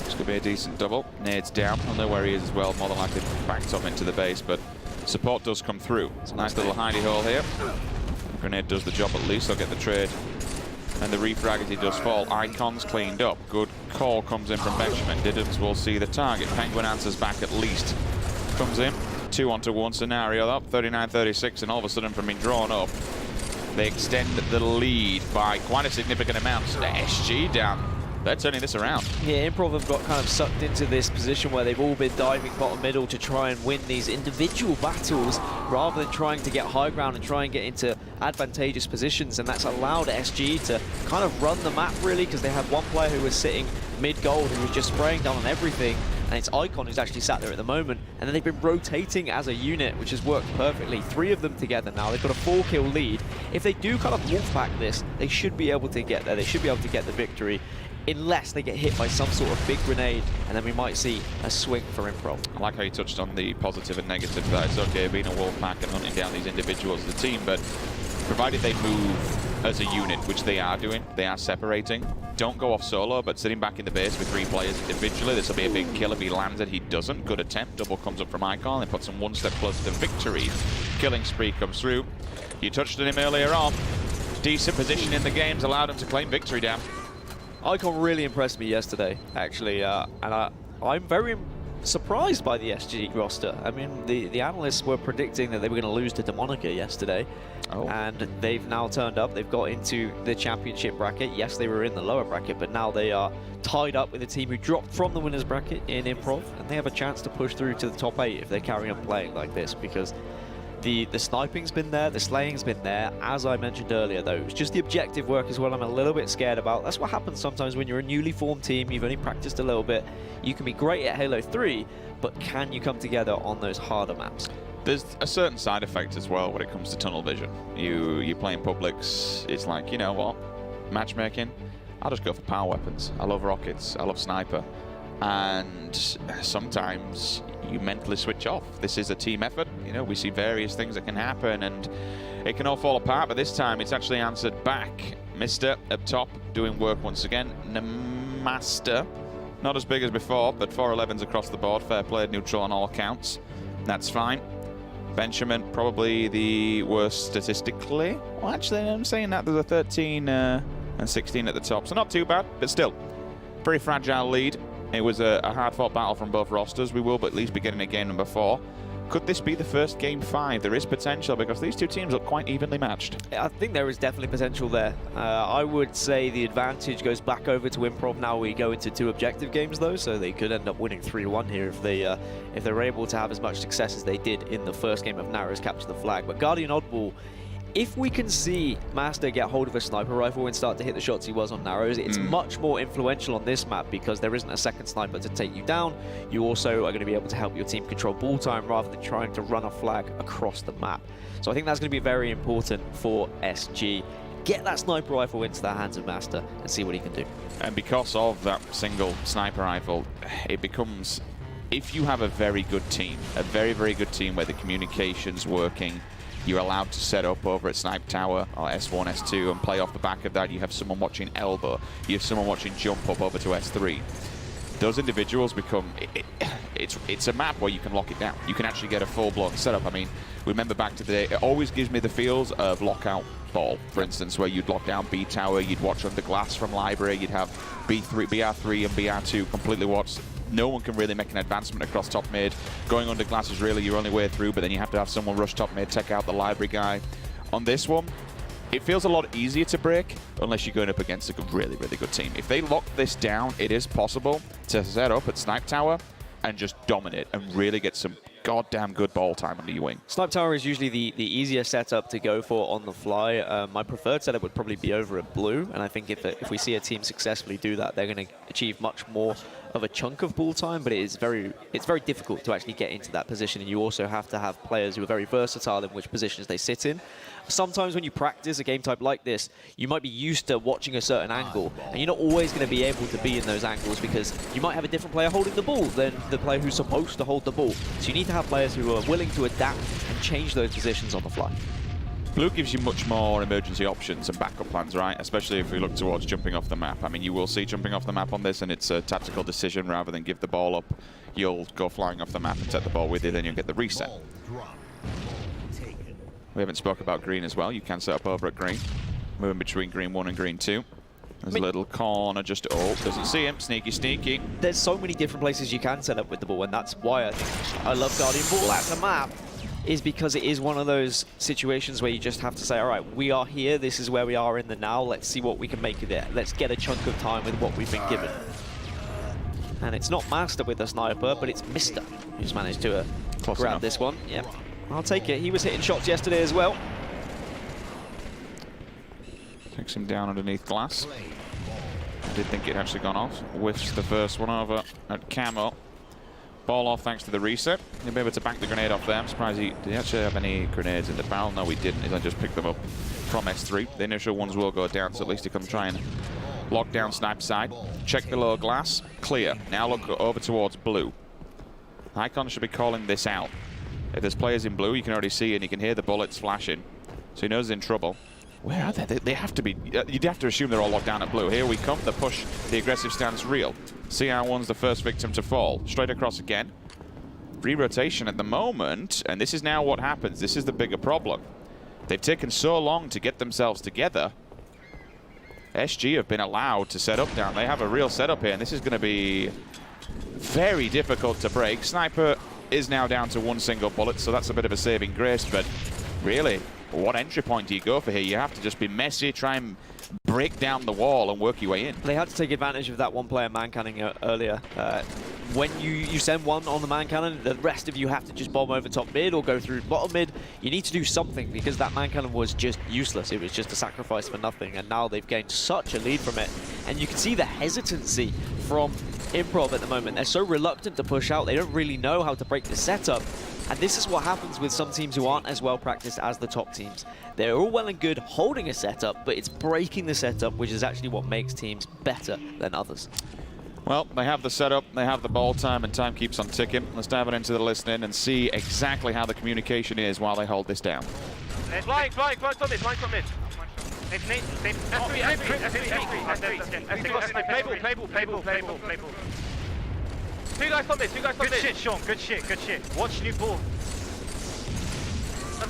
This could be a decent double. Nade's down. I'll know where he is as well. More than likely backed up into the base, but support does come through. It's a nice little hidey hole here. Grenade does the job at least. I'll get the trade. And the refrag as he does fall. Icons cleaned up. Good call comes in from Benjamin. Diddums will see the target. Penguin answers back at least. Comes in. 2-on-1 scenario up. 39-36, and all of a sudden from being drawn up, they extend the lead by quite a significant amount. SG down. They're turning this around. Yeah, Improv have got kind of sucked into this position where they've all been diving bottom middle to try and win these individual battles rather than trying to get high ground and try and get into advantageous positions, and that's allowed SG to kind of run the map really, because they had one player who was sitting mid-gold who was just spraying down on everything, and it's Icon who's actually sat there at the moment, and then they've been rotating as a unit, which has worked perfectly. 3 of them together now. They've got a 4-kill lead. If they do kind of wolf pack this, they should be able to get there. They should be able to get the victory. unless they get hit by some sort of big grenade, and then we might see a swing for Improv. I like how you touched on the positive and negative there. It's okay being a wolf pack and hunting down these individuals as a team, but provided they move as a unit, which they are doing, they are separating. Don't go off solo, but sitting back in the base with 3 players individually, this will be a big kill if he lands it. He doesn't. Good attempt. Double comes up from Icon and puts him 1 step closer to victory. Killing spree comes through. You touched on him earlier on. Decent position in the games allowed him to claim victory down. Icon really impressed me yesterday, actually, and I'm very surprised by the SG roster. I mean, the analysts were predicting that they were going to lose to Demonica yesterday, and they've now turned up. They've got into the championship bracket. Yes, they were in the lower bracket, but now they are tied up with a team who dropped from the winners bracket in Improv, and they have a chance to push through to the top 8 if they carry on playing like this, because the sniping's been there, the slaying's been there. As I mentioned earlier, though, it's just the objective work as well I'm a little bit scared about. That's what happens sometimes when you're a newly formed team, you've only practiced a little bit. You can be great at Halo 3, but can you come together on those harder maps? There's a certain side effect as well when it comes to tunnel vision. You play in publics, it's like, you know what, matchmaking, I'll just go for power weapons. I love rockets, I love sniper. And sometimes you mentally switch off. This is a team effort. You know, we see various things that can happen and it can all fall apart, but this time it's actually answered back. Mr. up top doing work once again. Master, not as big as before, but 411s across the board. Fair play, neutral on all accounts. That's fine. Benjamin, probably the worst statistically. Well, actually, I'm saying that there's a 13 and 16 at the top, so not too bad, but still, pretty fragile lead. It was a hard-fought battle from both rosters. We will at least be getting a game number 4. Could this be the first game 5? There is potential because these two teams look quite evenly matched. I think there is definitely potential there. I would say the advantage goes back over to Improv. Now we go into 2 objective games, though, so they could end up winning 3-1 here if they're able to have as much success as they did in the first game of Narrows Capture the Flag. But Guardian Oddball, if we can see Master get hold of a sniper rifle and start to hit the shots he was on Narrows, it's much more influential on this map because there isn't a second sniper to take you down. You also are going to be able to help your team control ball time rather than trying to run a flag across the map. So I think that's going to be very important for SG. Get that sniper rifle into the hands of Master and see what he can do. And because of that single sniper rifle, it becomes, if you have a very good team, a very, very good team where the communication's working, you're allowed to set up over at Snipe Tower or S1, S2 and play off the back of that. You have someone watching elbow. You have someone watching jump up over to S3. Those individuals become... It's a map where you can lock it down. You can actually get a full-blown setup. I mean, remember back to the day, it always gives me the feels of Lockout Ball, for instance, where you'd lock down B Tower, you'd watch under glass from Library, you'd have BR3 and BR2 completely watched. No one can really make an advancement across top mid. Going under glass is really your only way through, but then you have to have someone rush top mid, take out the library guy. On this one, it feels a lot easier to break unless you're going up against a really, really good team. If they lock this down, it is possible to set up at Snipe Tower and just dominate and really get some goddamn good ball time under your wing. Snipe Tower is usually the easier setup to go for on the fly. My preferred setup would probably be over at blue, and I think if we see a team successfully do that, they're going to achieve much more of a chunk of ball time, but it's very difficult to actually get into that position, and you also have to have players who are very versatile in which positions they sit in. Sometimes when you practice a game type like this, you might be used to watching a certain angle, and you're not always going to be able to be in those angles because you might have a different player holding the ball than the player who's supposed to hold the ball. So you need to have players who are willing to adapt and change those positions on the fly. Blue gives you much more emergency options and backup plans, right? Especially if we look towards jumping off the map. I mean, you will see jumping off the map on this, and it's a tactical decision rather than give the ball up. You'll go flying off the map and take the ball with you, then you'll get the reset. We haven't spoke about green as well. You can set up over at green. Moving between green 1 and green 2. There's a little corner just, oh, doesn't see him. Sneaky, sneaky. There's so many different places you can set up with the ball, and that's why I think I love Guardian Ball as a map, is because it is one of those situations where you just have to say, all right, we are here, this is where we are in the now, let's see what we can make of it. Let's get a chunk of time with what we've been given. And it's not Master with the sniper, but it's Mister who's managed to grab this one. Yep, I'll take it. He was hitting shots yesterday as well. Takes him down underneath glass. I did think it had actually gone off. Whiffs the first one over at Camo. Ball off thanks to the reset. He'll be able to bank the grenade off there. I'm surprised did he actually have any grenades in the barrel? No, he didn't. He just picked them up from S3. The initial ones will go down, so at least he can try and Lock down sniper side. Check below glass. Clear. Now look over towards blue. Icon should be calling this out. If there's players in blue, you can already see and you can hear the bullets flashing. So he knows he's in trouble. Where are they? They have to be... You'd have to assume they're all locked down at blue. Here we come. The push, the aggressive stance real. CR1's the first victim to fall. Straight across again. Re-rotation at the moment. And this is now what happens. This is the bigger problem. They've taken so long to get themselves together. SG have been allowed to set up down. They have a real setup here. And this is going to be very difficult to break. Sniper is now down to one single bullet. So that's a bit of a saving grace. But really... what entry point do you go for here? You have to just be messy, try and break down the wall and work your way in. They had to take advantage of that one-player man cannon earlier. When you send one on the man cannon, the rest of you have to just bomb over top mid or go through bottom mid. You need to do something because that man cannon was just useless. It was just a sacrifice for nothing, and now they've gained such a lead from it. And you can see the hesitancy from Improv at the moment. They're so reluctant to push out. They don't really know how to break the setup. And this is what happens with some teams who aren't as well practiced as the top teams. They're all well and good holding a setup, but it's breaking the setup, which is actually what makes teams better than others. Well, they have the setup, they have the ball time, and time keeps on ticking. Let's dive it into the listening and see exactly how the communication is while they hold this down. Flying top mid, flying top mid. Play ball. Two guys top mid. Good shit, Sean. Good shit. Watch new ball.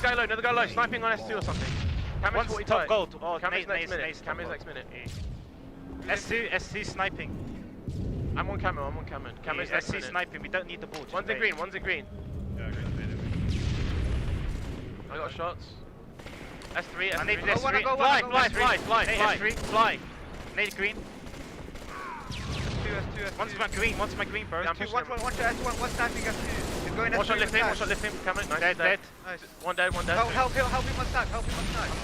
Another guy low. Sniping on S2 or something. Camera's One's top gold. Oh, Camera's next minute. Camera's next minute. S2 sniping. I'm on camera. Camera's next S2 minute. sniping. We don't need the ball. One's in green. Yeah, I got shots. S3. I need Fly. Need green. One's my green, bro. Watch sniping S2. He's going Watch on S2. lift him. Camera. Nice. Dead. Nice. One dead. Help him on snipe.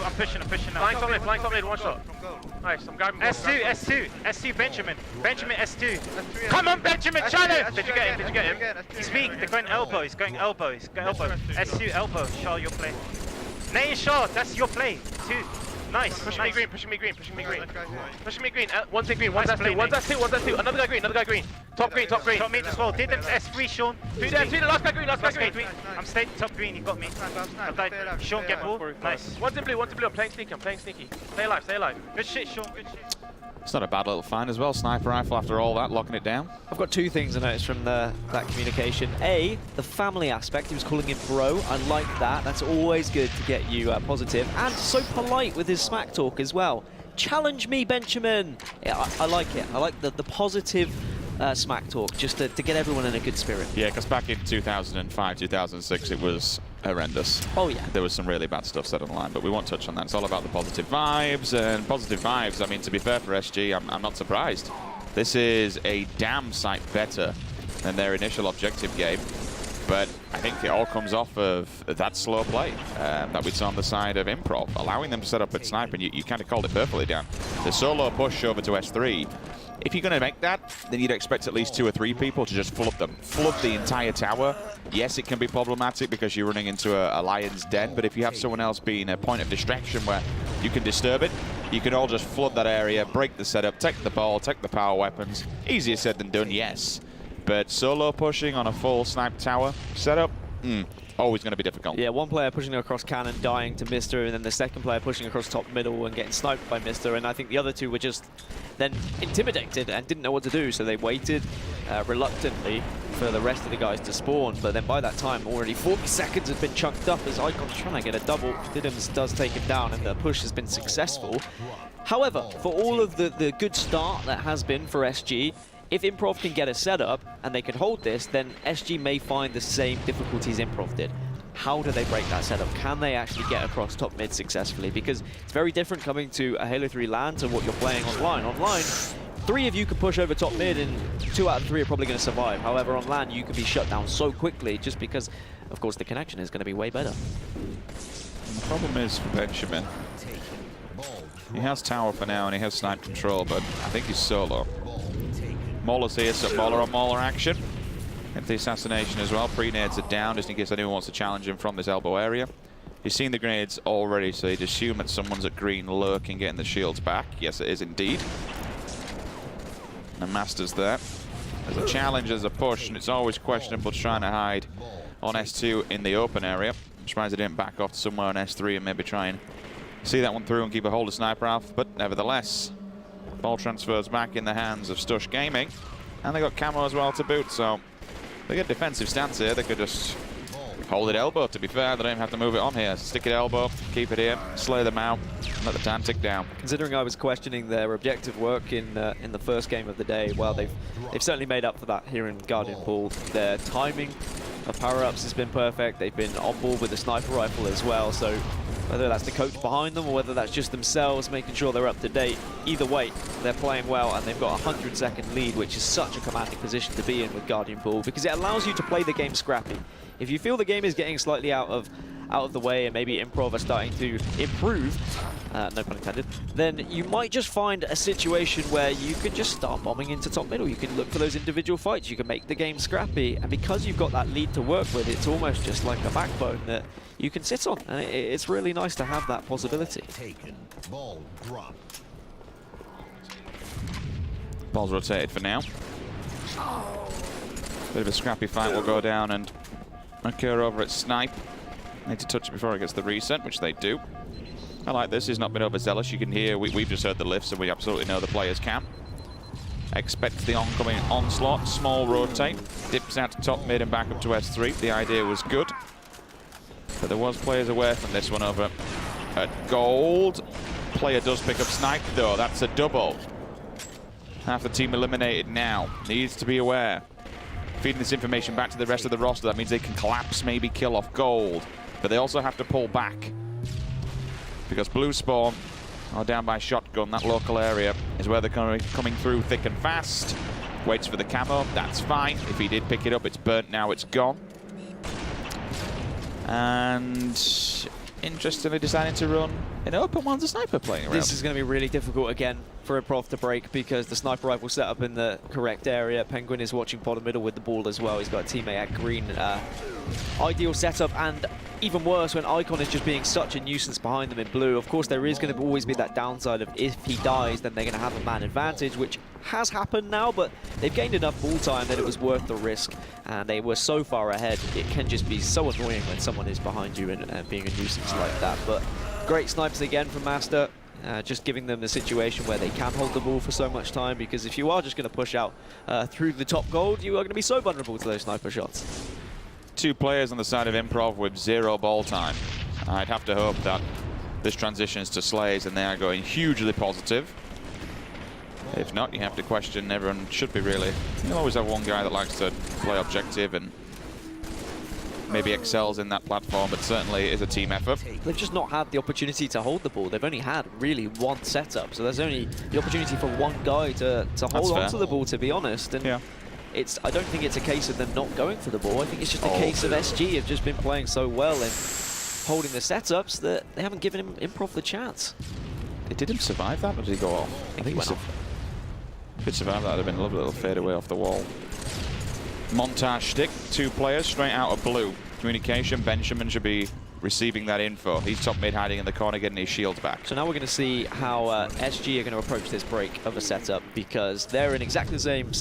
I'm pushing now. Flying top mid, one shot. From goal. Nice, I'm grabbing S2, Benjamin, S2. Come on, Benjamin, challenge! Did you get him? He's weak, they're going elbow, he's going elbow. S2, elbow, Shaw, your play. Nay, Shaw, that's your play. 2, nice. Pushing me green. One's in green, one's S2. Another guy green. Top green. Top mid as well, did them S3, Sean. Two there, last guy green. I'm staying top green, you got me. Sean, get ball, nice. One's in blue, I'm playing sneaky. Stay alive. Good shit, Sean, good shit. It's not a bad little find as well. Sniper rifle after all that, locking it down. I've got two things I noticed from that communication. A, the family aspect. He was calling him bro. I like that. That's always good to get you positive. And so polite with his smack talk as well. Challenge me, Benjamin. Yeah, I like it. I like the positive smack talk, just to get everyone in a good spirit. Yeah, because back in 2005, 2006, it was horrendous. Oh, yeah. There was some really bad stuff said online, but we won't touch on that. It's all about the positive vibes, and positive vibes, I mean, to be fair for SG, I'm not surprised. This is a damn sight better than their initial objective game, but I think it all comes off of that slow play that we saw on the side of Improv, allowing them to set up at snipe, and you kind of called it perfectly, Dan. The solo push over to S3. If you're going to make that, then you'd expect at least 2 or 3 people to just flood them. Flood the entire tower. Yes, it can be problematic because you're running into a lion's den, but if you have someone else being a point of distraction where you can disturb it, you can all just flood that area, break the setup, take the ball, take the power weapons. Easier said than done, yes. But solo pushing on a full snipe tower setup, always going to be difficult. Yeah, one player pushing across cannon, dying to Mister, and then the second player pushing across top middle and getting sniped by Mister, and I think the other two were just then intimidated and didn't know what to do, so they waited reluctantly for the rest of the guys to spawn, but then by that time already 40 seconds had been chunked up as Icon's trying to get a double. Diddums does take him down and the push has been successful. However, for all of the good start that has been for SG, if Improv can get a setup and they can hold this, then SG may find the same difficulties Improv did. How do they break that setup? Can they actually get across top mid successfully? Because it's very different coming to a Halo 3 LAN to what you're playing online. Online, 3 of you can push over top mid and 2 out of 3 are probably going to survive. However, on LAN, you can be shut down so quickly just because, of course, the connection is going to be way better. And the problem is for Benjamin, he has tower for now and he has snipe control, but I think he's solo. Mauler's here, so Mauler on Mauler action. Get the assassination as well. Pre-nades are down, just in case anyone wants to challenge him from this elbow area. You've seen the grenades already, so you'd assume that someone's at green lurking, getting the shields back. Yes, it is indeed. The Master's there. There's a challenge, there's a push, and it's always questionable trying to hide on S2 in the open area. I'm surprised they didn't back off somewhere on S3 and maybe try and see that one through and keep a hold of Sniper Alpha, but nevertheless, ball transfers back in the hands of Stush Gaming, and they got camo as well to boot, so they get defensive stance here. They could just hold it elbow, to be fair. They don't even have to move it on here. Stick it elbow, keep it here, slay them out, and let the time tick down. Considering I was questioning their objective work in the first game of the day, well, they've certainly made up for that here in Guardian Pool. Their timing of power-ups has been perfect. They've been on board with the sniper rifle as well, so whether that's the coach behind them or whether that's just themselves making sure they're up to date, either way, they're playing well, and they've got a 100-second lead, which is such a commanding position to be in with Guardian Pool, because it allows you to play the game scrappy. If you feel the game is getting slightly out of the way and maybe Improv are starting to improve, no pun intended, then you might just find a situation where you can just start bombing into top middle. You can look for those individual fights, you can make the game scrappy, and because you've got that lead to work with, it's almost just like a backbone that you can sit on, and it's really nice to have that possibility. Ball drop. Ball's rotated for now. Bit of a scrappy fight will go down and occur over at Snipe. Need to touch it before it gets the reset, which they do. I like this. He's not been overzealous. You can hear, we've just heard the lift, so we absolutely know the players can. Expect the oncoming onslaught. Small rotate. Dips out to top mid and back up to S3. The idea was good. But there was players away from this one over at gold. Player does pick up Snipe, though. That's a double. Half the team eliminated now. Needs to be aware. Feeding this information back to the rest of the roster. That means they can collapse, maybe kill off gold. But they also have to pull back, because blue spawn are down by shotgun. That local area is where they're coming through thick and fast. Waits for the camo. That's fine. If he did pick it up, it's burnt now. It's gone. And interestingly, deciding to run an open one's a sniper playing around. This is going to be really difficult again for Improv to break, because the sniper rifle set up in the correct area. Penguin is watching bottom middle with the ball as well. He's got a teammate at green. Ideal setup, and even worse when Icon is just being such a nuisance behind them in blue. Of course, there is going to always be that downside of if he dies, then they're going to have a man advantage, which has happened now, but they've gained enough ball time that it was worth the risk, and they were so far ahead. It can just be so annoying when someone is behind you and being a nuisance like that. But great snipes again from Master. Just giving them the situation where they can hold the ball for so much time, because if you are just going to push out through the top gold, you are going to be so vulnerable to those sniper shots. Two players on the side of Improv with 0 ball time. I'd have to hope that this transitions to Slays and they are going hugely positive. If not, you have to question. Everyone should be really. You always have one guy that likes to play objective and maybe excels in that platform, but certainly is a team effort. They've just not had the opportunity to hold the ball. They've only had really one setup, so there's only the opportunity for one guy to hold on to the ball, to be honest. And yeah. I don't think it's a case of them not going for the ball. I think it's just a case of SG have just been playing so well and holding the setups that they haven't given him Improv the chance. Did him survive that, or did he go off? I think he went off. If he'd survived that, would have been a lovely little fade away off the wall. Montage stick, 2 players straight out of blue. Communication, Benjamin should be receiving that info. He's top mid, hiding in the corner, getting his shield back. So now we're going to see how SG are going to approach this break of a setup, because they're in exactly the same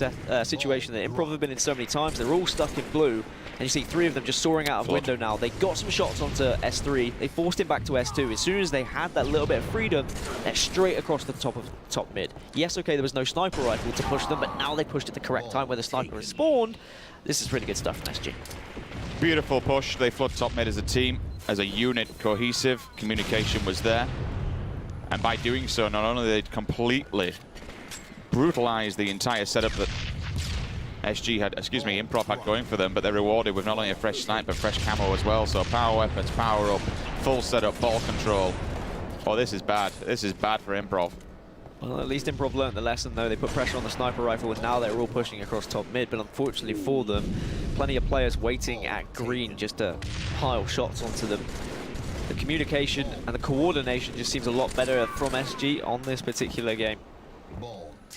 situation that Improv have been in so many times. They're all stuck in blue, and you see 3 of them just soaring out of window now. They got some shots onto S3. They forced him back to S2. As soon as they had that little bit of freedom, they're straight across the top of top mid. Yes, okay, there was no sniper rifle to push them, but now they pushed at the correct time where the sniper has spawned. This is pretty good stuff from SG. Beautiful push. They flood top mid as a team, as a unit, cohesive. Communication was there. And by doing so, not only did they completely brutalize the entire setup that Improv had going for them, but they're rewarded with not only a fresh snipe, but fresh camo as well. So power weapons, power up, full setup, ball control. Oh, this is bad. This is bad for Improv. Well, at least Improv learned the lesson, though. They put pressure on the sniper rifle, and now they're all pushing across top mid. But unfortunately for them, plenty of players waiting at green just to pile shots onto them. The communication and the coordination just seems a lot better from SG on this particular game.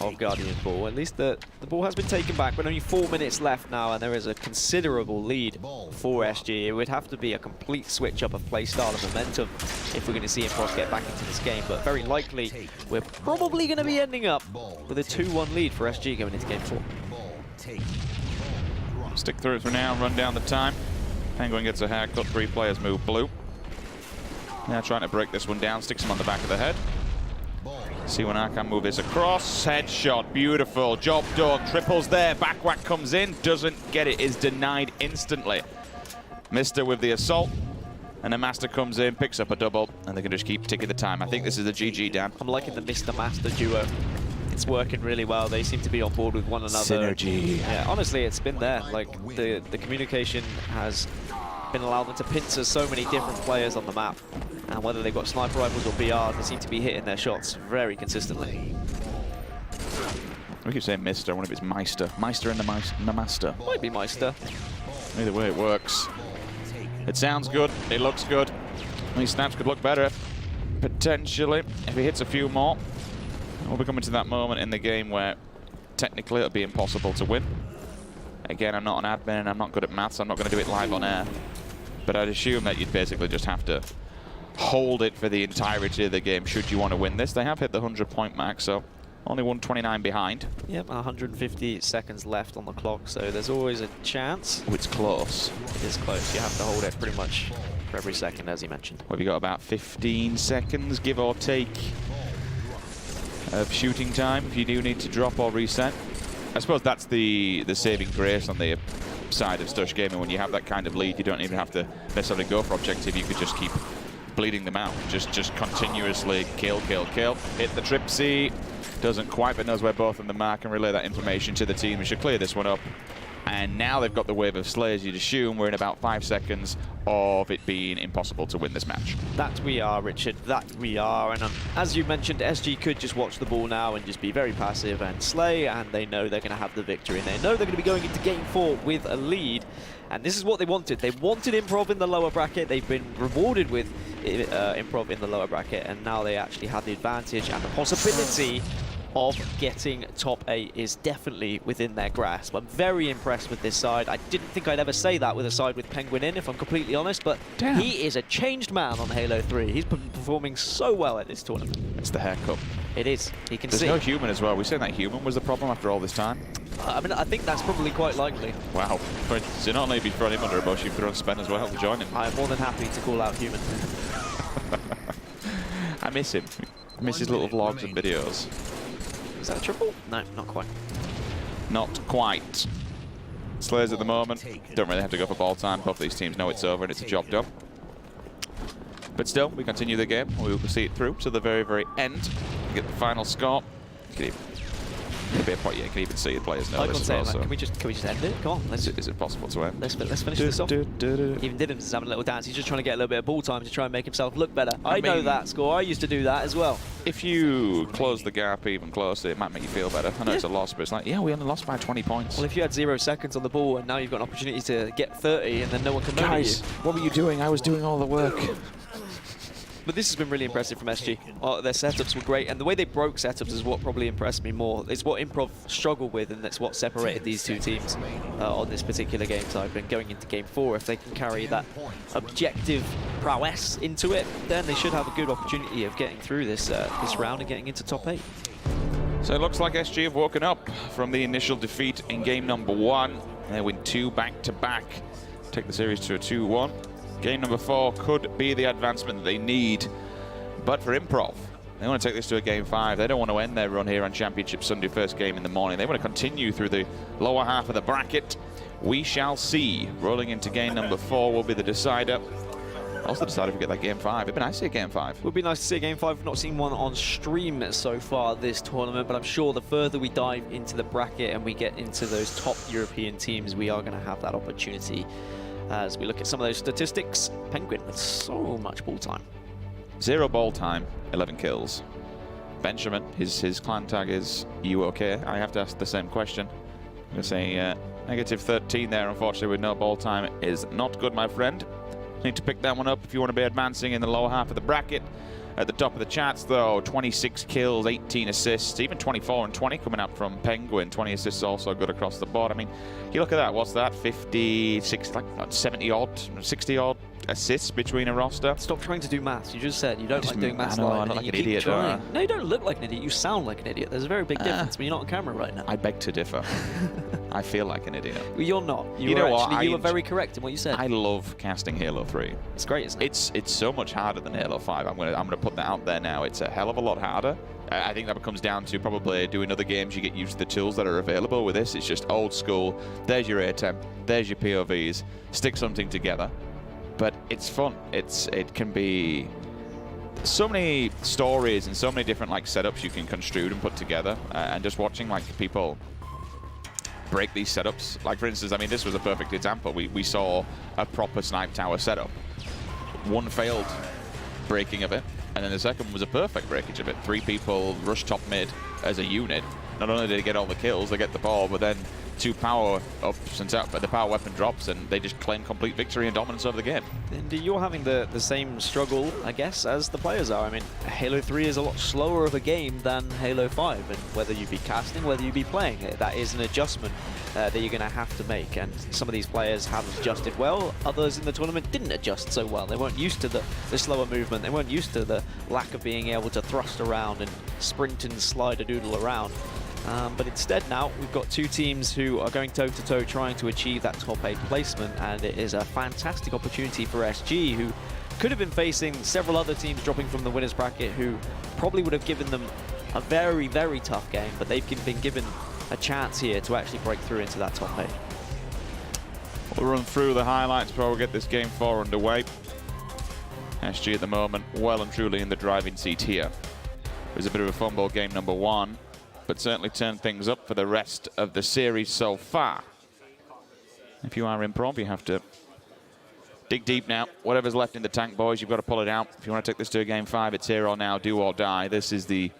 of Guardian Ball. At least the ball has been taken back, but only 4 minutes left now, and there is a considerable lead for SG. It would have to be a complete switch up of play style and momentum if we're going to see Improv get back into this game, but very likely we're probably going to be ending up with a 2-1 lead for SG going into game 4. Stick through it for now, run down the time. Penguin gets a haircut, 3 players move blue. Now trying to break this one down, sticks him on the back of the head. See when I can move this across. Headshot, beautiful. Job done. Triples there. Back whack comes in. Doesn't get it. Is denied instantly. Mister with the assault. And the Master comes in, picks up a double, and they can just keep ticking the time. I think this is a GG, Dan. I'm liking the Mr. Master duo. It's working really well. They seem to be on board with one another. Synergy. Yeah, honestly, it's been there. Like, the communication has been allowed them to pincer so many different players on the map. And whether they've got sniper rifles or BR, they seem to be hitting their shots very consistently. We keep saying Mister. I wonder if it's Meister. Meister and the Master. Might be Meister. Either way, it works. It sounds good. It looks good. These snaps could look better, potentially, if he hits a few more. We'll be coming to that moment in the game where technically it'll be impossible to win. Again, I'm not an admin and I'm not good at maths. I'm not going to do it live on air. But I'd assume that you'd basically just have to hold it for the entirety of the game should you want to win this. They have hit the 100-point mark, so only 129 behind. Yep, 150 seconds left on the clock, so there's always a chance. Oh, it's close. It is close. You have to hold it pretty much for every second, as you mentioned. We've got about 15 seconds, give or take, of shooting time if you do need to drop or reset. I suppose that's the saving grace on the side of Stush Gaming. When you have that kind of lead, you don't even have to necessarily go for objective. You could just keep bleeding them out. Just continuously kill, kill, kill. Hit the tripsy. Doesn't quite, but knows where both of them are. Can relay that information to the team. We should clear this one up. And now they've got the wave of Slayers. You'd assume we're in about 5 seconds of it being impossible to win this match. That we are, Richard. That we are. And as you mentioned, SG could just watch the ball now and just be very passive and slay, and they know they're going to have the victory. And they know they're going to be going into game 4 with a lead. And this is what they wanted. They wanted Improv in the lower bracket. They've been rewarded with Improv in the lower bracket, and now they actually have the advantage, and the possibility of getting top 8 is definitely within their grasp. I'm very impressed with this side. I didn't think I'd ever say that with a side with Penguin in, if I'm completely honest, but Damn. He is a changed man on Halo 3. He's been performing so well at this tournament. It's the haircut. It is. He can There's see. no human as well. We're saying that human was the problem after all this time. I mean, I think that's probably quite likely. Wow. So not only have you thrown him under a bush, you've thrown Spen as well to join him. I'm more than happy to call out human. I miss him. I miss his little vlogs and videos. Is that a triple? No, not quite. Not quite. Slayers at the moment don't really have to go for ball time. Both these teams know it's over and it's a job done. But still, we continue the game. We will see it through to the very, very end. Get the final score. You can even see the players know this as well. So. Can we just end it? Come on, Is it possible to end? Let's finish this off. Even Didim's is having a little dance. He's just trying to get a little bit of ball time to try and make himself look better. I know that score. I used to do that as well. If you close the gap even closer, it might make you feel better. I know it's a loss, but it's like, yeah, we only lost by 20 points. Well, if you had 0 seconds on the ball and now you've got an opportunity to get 30 and then no one can know you. What were you doing? I was doing all the work. But this has been really impressive from SG. Their setups were great, and the way they broke setups is what probably impressed me more. It's what Improv struggled with, and that's what separated these two teams on this particular game type. And going into game 4, if they can carry that objective prowess into it, then they should have a good opportunity of getting through this this round and getting into top 8. So it looks like SG have woken up from the initial defeat in game number 1. They win 2 back-to-back, take the series to a 2-1. Game number 4 could be the advancement that they need. But for Improv, they want to take this to a game 5. They don't want to end their run here on Championship Sunday, first game in the morning. They want to continue through the lower half of the bracket. We shall see. Rolling into game number 4 will be the decider. Also decide if we get that game 5. It'd be nice to see a game 5. It would be nice to see a game 5. We've not seen one on stream so far this tournament, but I'm sure the further we dive into the bracket and we get into those top European teams, we are going to have that opportunity. As we look at some of those statistics, Penguin with so much ball time. 0 ball time, 11 kills. Benjamin, his clan tag is "You okay?" I have to ask the same question. I'm going to say negative 13 there, unfortunately, with no ball time is not good, my friend. Need to pick that one up if you want to be advancing in the lower half of the bracket. at the top of the charts, though. 26 kills, 18 assists, even 24 and 20 coming up from Penguin. 20 assists also good across the board. I mean, you look at that, what's that? 56, like 70 odd, 60 odd assists between a roster. Stop trying to do maths. You just said you don't like doing maths. I know, I look like an idiot. No, you don't look like an idiot. You sound like an idiot. There's a very big difference when you're not on camera right now. I beg to differ. I feel like an idiot. Well, you're not. You were very correct in what you said. I love casting Halo 3. It's great, isn't it? It's so much harder than Halo 5. I'm gonna put that out there now. It's a hell of a lot harder. I think that comes down to probably doing other games. You get used to the tools that are available. With this, it's just old school. There's your ATEM. There's your POVs. Stick something together. But it's fun. It can be so many stories and so many different like setups you can construe and put together. And just watching like people break these setups. Like for instance, I mean, this was a perfect example. We saw a proper snipe tower setup. One failed breaking of it, and then the second one was a perfect breakage of it. 3 people rush top mid as a unit. Not only did they get all the kills, they get the ball, but then 2 power ups and the power weapon drops, and they just claim complete victory and dominance over the game. And you're having the same struggle, I guess, as the players are. I mean, Halo 3 is a lot slower of a game than Halo 5, and whether you be casting, whether you be playing it, that is an adjustment that you're going to have to make. And some of these players have adjusted well, others in the tournament didn't adjust so well. They weren't used to the slower movement, they weren't used to the lack of being able to thrust around and sprint and slide a doodle around. But instead now, we've got 2 teams who are going toe-to-toe trying to achieve that top 8 placement, and it is a fantastic opportunity for SG, who could have been facing several other teams dropping from the winners bracket who probably would have given them a very, very tough game, but they've been given a chance here to actually break through into that top 8. We'll run through the highlights before we get this game 4 underway. SG at the moment well and truly in the driving seat here. It was a bit of a fumble game number 1, but certainly turned things up for the rest of the series so far. If you are Improv, you have to dig deep now. Whatever's left in the tank, boys, you've got to pull it out. If you want to take this to a game 5, it's here or now, do or die. This is the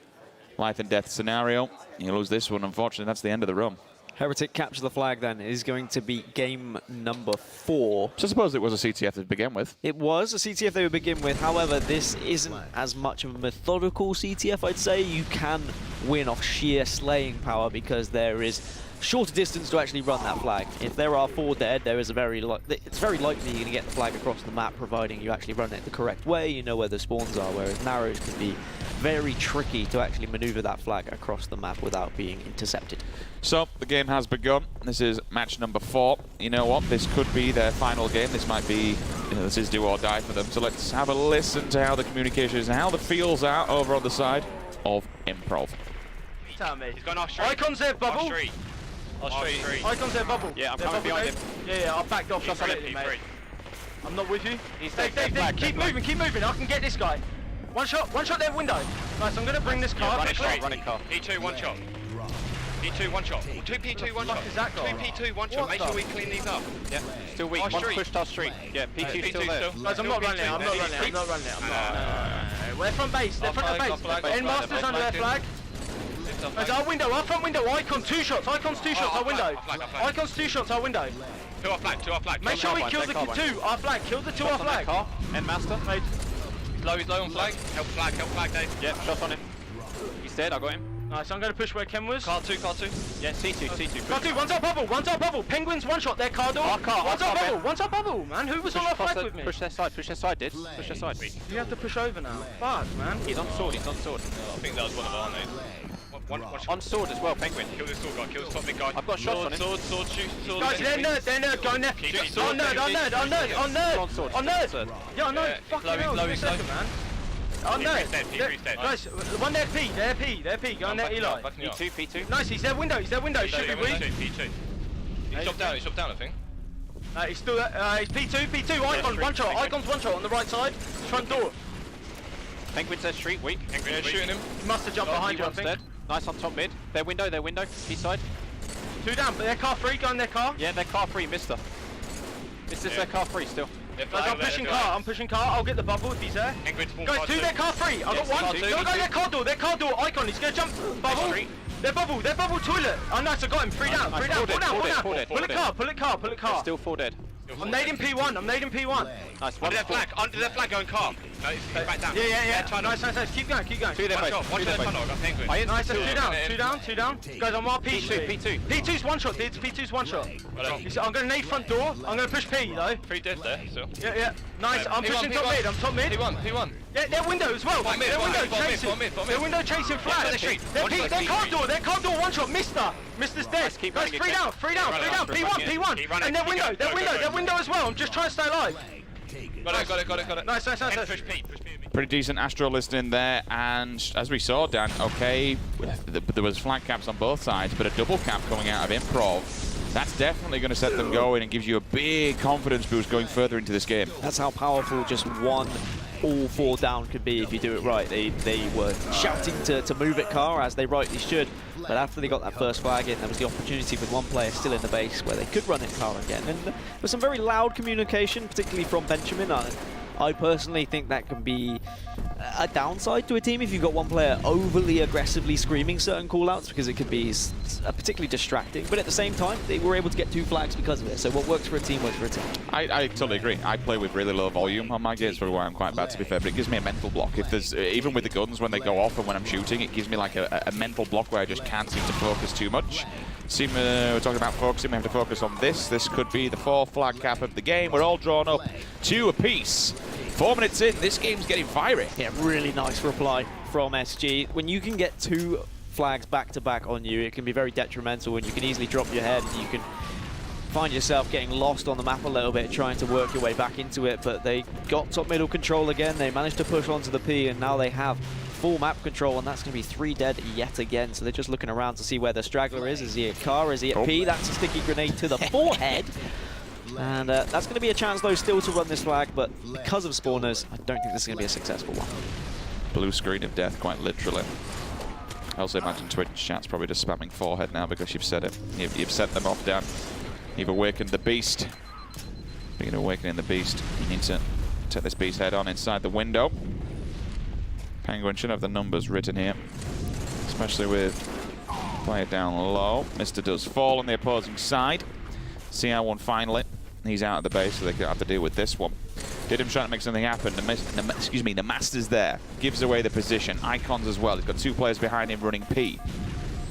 life and death scenario. You lose this one, unfortunately, that's the end of the run. Heretic capture the flag then is going to be game number 4. So I suppose it was a CTF to begin with. It was a CTF they would begin with. However, this isn't as much of a methodical CTF, I'd say. You can win off sheer slaying power because there is shorter distance to actually run that flag. If there are 4 dead, there is it's very likely you're going to get the flag across the map, providing you actually run it the correct way, you know where the spawns are, whereas narrows can be very tricky to actually maneuver that flag across the map without being intercepted. So the game has begun. This is match number 4. You know what? This could be their final game. This might be, this is do or die for them. So let's have a listen to how the communication is and how the feels are over on the side of Improv. He's gone off street. Icon's there, bubble. Off street. Icon's there, bubble. Yeah, I'm coming behind him. Yeah, I'll back off. Just mate. I'm not with you. Dave, keep moving. I can get this guy. One shot there, window. Nice, I'm gonna bring this car. Running car. P2, 1 shot. P2, 1 shot. 2 P2, 1 shot. 2 P2, 1 shot. Make sure we clean these up. Yeah, still weak. One pushed our street. Yeah, P2 still there. Guys, I'm not running out. We're from base. They're front of base. Endmaster's under their flag. Guys, our front window. Icon, 2 shots. Icon's 2 shots, our window. Icon's 2 shots, our window. 2 our flag. Make sure we kill the 2, our flag. Kill the 2, our flag. Endmaster. He's low on flag. Help flag, Dave. Yeah, shot on him. He's dead, I got him. Nice, I'm going to push where Ken was. Car 2. Yeah, C2. Car 2, one's our bubble. Penguins 1 shot, their car door. One's our bubble, man. Who was on our flag with me? Push their side, Push their side. You have to push over now. Fuck, man. He's on sword. I think that was one of our names. On sword as well, Penguin. Kill this sword guy, kill this top mid guy. I've got shots on him. Sword, shoot. Guys, they're nerd, go nerd. On nerd. Yeah, I know. Fucking hell, give me a second, man. On nerd. Guys, one there P, go on there, Eli. P2. Nice, he's their window, should be weak. P2. He's dropped down, I think. He's still there, he's P2, Icon, 1 shot, Icon's 1 shot on the right side, front door. Penguin's their street, weak. Penguin's shooting him. He must have jumped behind you, I think. Dead. Nice on top mid. Their window, P side. 2 down, but they're car free, go on their car. Yeah, they're car free, mister. This is their car free still. Guys, I'm pushing car, I'll get the bubble if he's there. Guys, 2, they're car free, I got 1. Go their car door, Icon, he's gonna jump, bubble. Their bubble toilet. Oh nice, I got him, 3 down, 4 down. Pull it car. Still 4 dead. I'm nading P1, Nice. Under their flag, going car. No, it's back down. Yeah. Nice. Keep going. Two there, both. One shot, tunnel. I got penguin. Nice, that's two down. Guys, I'm R P2. P2's one shot, dudes. P2's one shot. I'm going to nade front door. I'm going to push P, though. 3 dead there, so. Yeah. Nice, I'm pushing top mid. I'm top mid. P1. Yeah, their window as well. Their window chasing flat. Their corridor one shot. Mister's dead. Guys, 3 down. P1. And their window as well. I'm just trying to stay alive. Got it. Nice. Push P. Pretty decent Astro list in there, and as we saw, Dan, okay, there was flag caps on both sides, but a double cap coming out of Improv. That's definitely going to set them going and gives you a big confidence boost going further into this game. That's how powerful just one all 4 down could be if you do it right. They were shouting to move it, Car, as they rightly should, but after they got that first flag in, there was the opportunity with one player still in the base where they could run it Car again. And there was some very loud communication, particularly from Benjamin. I personally think that can be a downside to a team if you've got one player overly aggressively screaming certain callouts, because it could be particularly distracting. But at the same time, they were able to get 2 flags because of it. So what works for a team works for a team. I totally agree. I play with really low volume on my gates, for why I'm quite bad, to be fair, but it gives me a mental block. If there's even with the guns when they go off and when I'm shooting, it gives me like a mental block where I just can't seem to focus too much. We're talking about focusing. We have to focus on this. This could be the 4th flag cap of the game. We're all drawn up 2 apiece. 4 minutes in, this game's getting fiery. Yeah, really nice reply from SG. When you can get 2 flags back to back on you, it can be very detrimental, and you can easily drop your head and you can find yourself getting lost on the map a little bit, trying to work your way back into it. But they got top middle control again. They managed to push onto the P, and now they have full map control, and that's going to be 3 dead yet again. So they're just looking around to see where the straggler is. Is he at Car? Is he at P? That's a sticky grenade to the forehead. And that's going to be a chance, though, still to run this flag, but because of spawners, I don't think this is going to be a successful one. Blue screen of death, quite literally. I also imagine Twitch chat's probably just spamming forehead now because you've said it. You've set them off, Dan. You've awakened the beast. Speaking of awakening the beast, you need to take this beast head on inside the window. Penguin should have the numbers written here, especially with player down low. Mister does fall on the opposing side. CR1 finally. He's out of the base, so they could have to deal with this one. Did him trying to make something happen. The Master's there. Gives away the position. Icons as well. He's got 2 players behind him running P.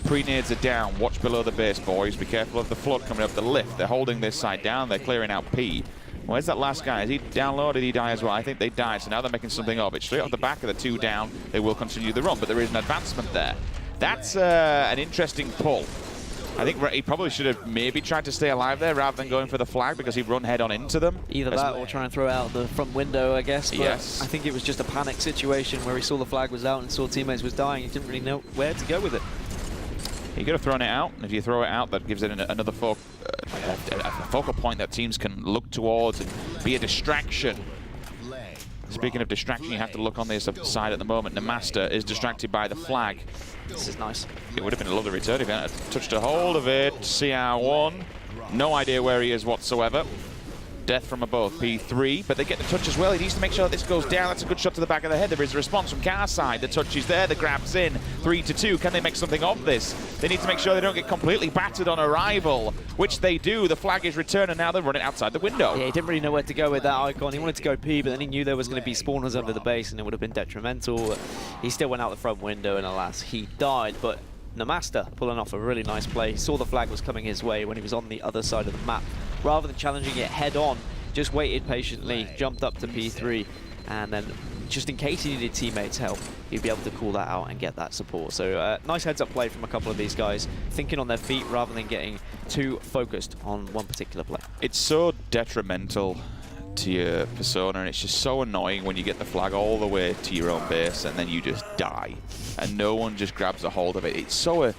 Pre-nades are down. Watch below the base, boys. Be careful of the flood coming up the lift. They're holding this side down. They're clearing out P. Where's that last guy? Is he down low or did he die as well? I think they died, so now they're making something of it. Straight off the back of the 2 down, they will continue the run, but there is an advancement there. That's an interesting pull. I think he probably should have maybe tried to stay alive there rather than going for the flag, because he'd run head on into them. Either that or try and throw out the front window, I guess. But yes. I think it was just a panic situation where he saw the flag was out and saw teammates was dying. He didn't really know where to go with it. He could have thrown it out, and if you throw it out, that gives it another focal point that teams can look towards and be a distraction. Speaking of distraction, you have to look on this side at the moment. The Master is distracted by the flag. This is nice. It would have been a lovely return if he had touched a hold of it. CR1, no idea where he is whatsoever. Death from above, P3, but they get the touch as well. He needs to make sure that this goes down. That's a good shot to the back of the head. There is a response from Car's side. The touch is there, the grab's in. 3-2. Can they make something of this? They need to make sure they don't get completely battered on arrival, which they do. The flag is returned, and now they're running outside the window. Yeah, he didn't really know where to go with that icon. He wanted to go P, but then he knew there was going to be spawners under the base, and it would have been detrimental. He still went out the front window, and alas, he died. But Namaster pulling off a really nice play. He saw the flag was coming his way when he was on the other side of the map. Rather than challenging it head on, just waited patiently, jumped up to P3, and then just in case he needed teammates' help, he'd be able to call that out and get that support. So nice heads-up play from a couple of these guys, thinking on their feet rather than getting too focused on one particular play. It's so detrimental to your persona, and it's just so annoying when you get the flag all the way to your own base and then you just die, and no one just grabs a hold of it. It's so...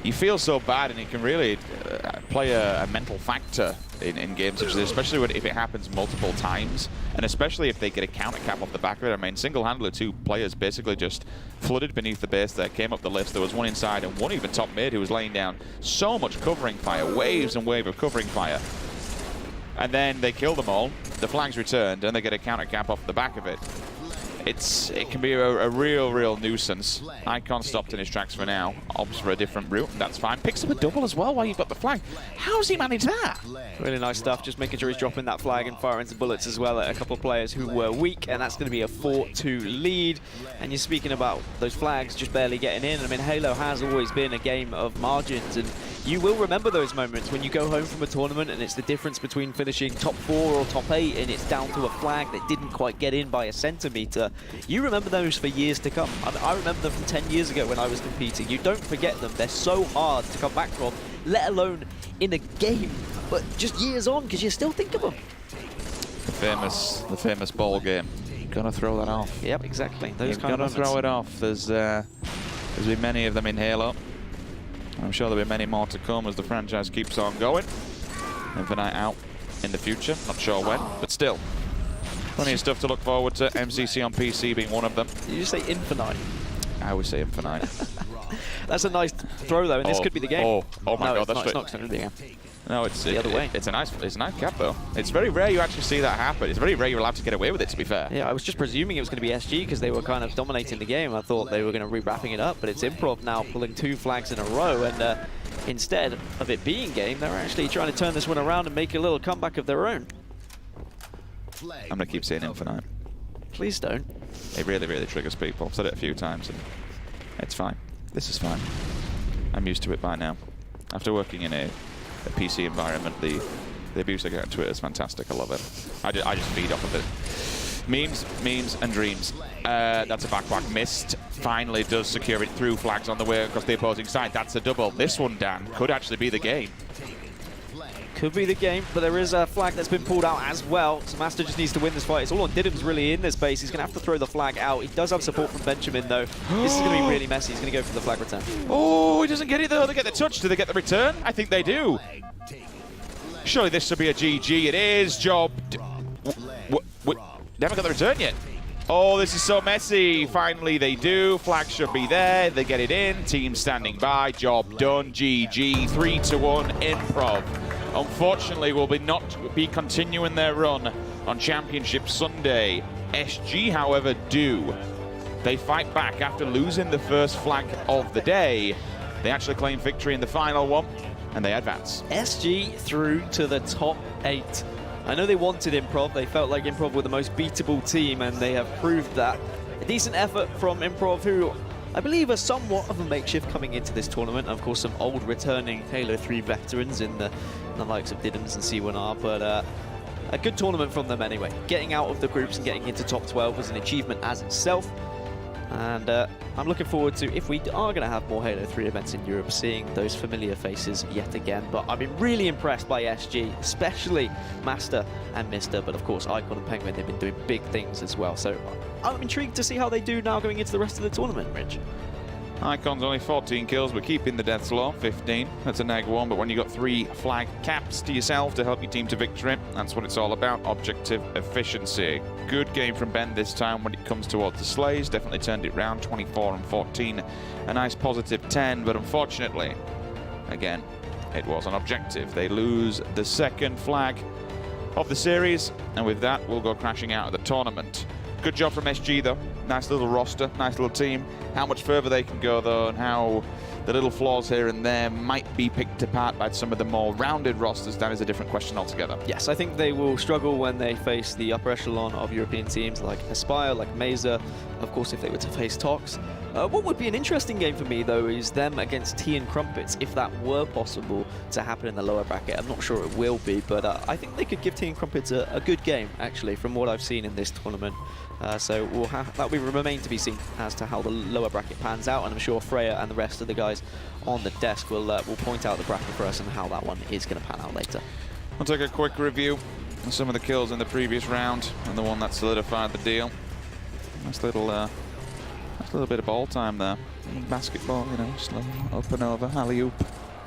you feel so bad, and it can really play a mental factor in games such as this, especially if it happens multiple times, and especially if they get a counter cap off the back of it. I mean, single-handedly, 2 players basically just flooded beneath the base there, came up the list. There was one inside and one even top mid who was laying down so much covering fire, waves and wave of covering fire. And then they kill them all, the flag's returned, and they get a counter cap off the back of it. it can be a real nuisance. Icon stopped in his tracks for now. Opts for a different route, and that's fine. Picks up a double as well while you've got the flag. How's he managed that? Really nice stuff, just making sure he's dropping that flag and firing some bullets as well at a couple of players who were weak, and that's going to be a 4-2 lead. And you're speaking about those flags just barely getting in. I mean, Halo has always been a game of margins, and you will remember those moments when you go home from a tournament and it's the difference between finishing top 4 or top 8 and it's down to a flag that didn't quite get in by a centimetre. You remember those for years to come. I remember them from 10 years ago when I was competing. You don't forget them. They're so hard to come back from, let alone in a game, but just years on, because you still think of them. The famous ball game. You've got to throw that off. Yep, exactly. Those You've kind got of to throw it off. There's been many of them in Halo. I'm sure there'll be many more to come as the franchise keeps on going. Infinite out in the future, not sure when, but still. Plenty of stuff to look forward to, MCC on PC being one of them. Did you say Infinite? I always say Infinite. That's a nice throw though, and this could be the game. Oh my God, that's not going to be the game. No, it's the other way. It's a nice cap though. It's very rare you actually see that happen. It's very rare you're allowed to get away with it, to be fair. Yeah, I was just presuming it was going to be SG because they were kind of dominating the game. I thought they were going to be wrapping it up, but it's Improv now pulling 2 flags in a row, and instead of it being game, they're actually trying to turn this one around and make a little comeback of their own. I'm going to keep saying Infinite. Please don't. It really triggers people. I've said it a few times, and it's fine. This is fine. I'm used to it by now. After working in a PC environment, the abuse I get on Twitter is fantastic. I love it. I just feed off of it. Memes, and dreams. That's a back missed. Finally does secure it through flags on the way across the opposing side. That's a double. This one, Dan, could actually be the game. Could be the game, but there is a flag that's been pulled out as well. So Master just needs to win this fight. It's all on Didim's really in this base. He's going to have to throw the flag out. He does have support from Benjamin, though. This is going to be really messy. He's going to go for the flag return. Oh, he doesn't get it, though. They get the touch. Do they get the return? I think they do. Surely this should be a GG. It is. Job. They haven't got the return yet. Oh, this is so messy. Finally, they do. Flag should be there. They get it in. Team standing by. Job done. GG. 3-1 Improv. Unfortunately, will not be continuing their run on Championship Sunday. SG, however, do. They fight back after losing the first flag of the day. They actually claim victory in the final one, and they advance. SG through to the top 8. I know they wanted Improv. They felt like Improv were the most beatable team, and they have proved that. A decent effort from Improv, who I believe are somewhat of a makeshift coming into this tournament. Of course, some old returning Halo 3 veterans in the likes of Diddums and C1R, but a good tournament from them anyway. Getting out of the groups and getting into top 12 was an achievement as itself. And I'm looking forward to, if we are going to have more Halo 3 events in Europe, seeing those familiar faces yet again. But I've been really impressed by SG, especially Master and Mister, but of course Icon and Penguin, they've been doing big things as well. So I'm intrigued to see how they do now going into the rest of the tournament, Rich. Icon's only 14 kills, but keeping the deaths low, 15. That's a -1, but when you've got 3 flag caps to yourself to help your team to victory, that's what it's all about, objective efficiency. Good game from Ben this time when it comes towards the Slays, definitely turned it round, 24 and 14. A nice positive 10, but unfortunately, again, it was an objective. They lose the second flag of the series, and with that, we'll go crashing out of the tournament. Good job from SG though. Nice little roster, nice little team. How much further they can go though, and how the little flaws here and there might be picked apart by some of the more rounded rosters, that is a different question altogether. Yes, I think they will struggle when they face the upper echelon of European teams like Aspire, like Mesa, of course if they were to face Tox. What would be an interesting game for me though is them against Tea and Crumpets, if that were possible to happen in the lower bracket. I'm not sure it will be, but I think they could give Tea and Crumpets a good game actually from what I've seen in this tournament. So that will remain to be seen as to how the lower bracket pans out, and I'm sure Freya and the rest of the guys on the desk will point out the bracket for us and how that one is going to pan out later. We'll take a quick review of some of the kills in the previous round and the one that solidified the deal. Nice little bit of ball time there. Basketball, you know, slow up and over, alley-oop.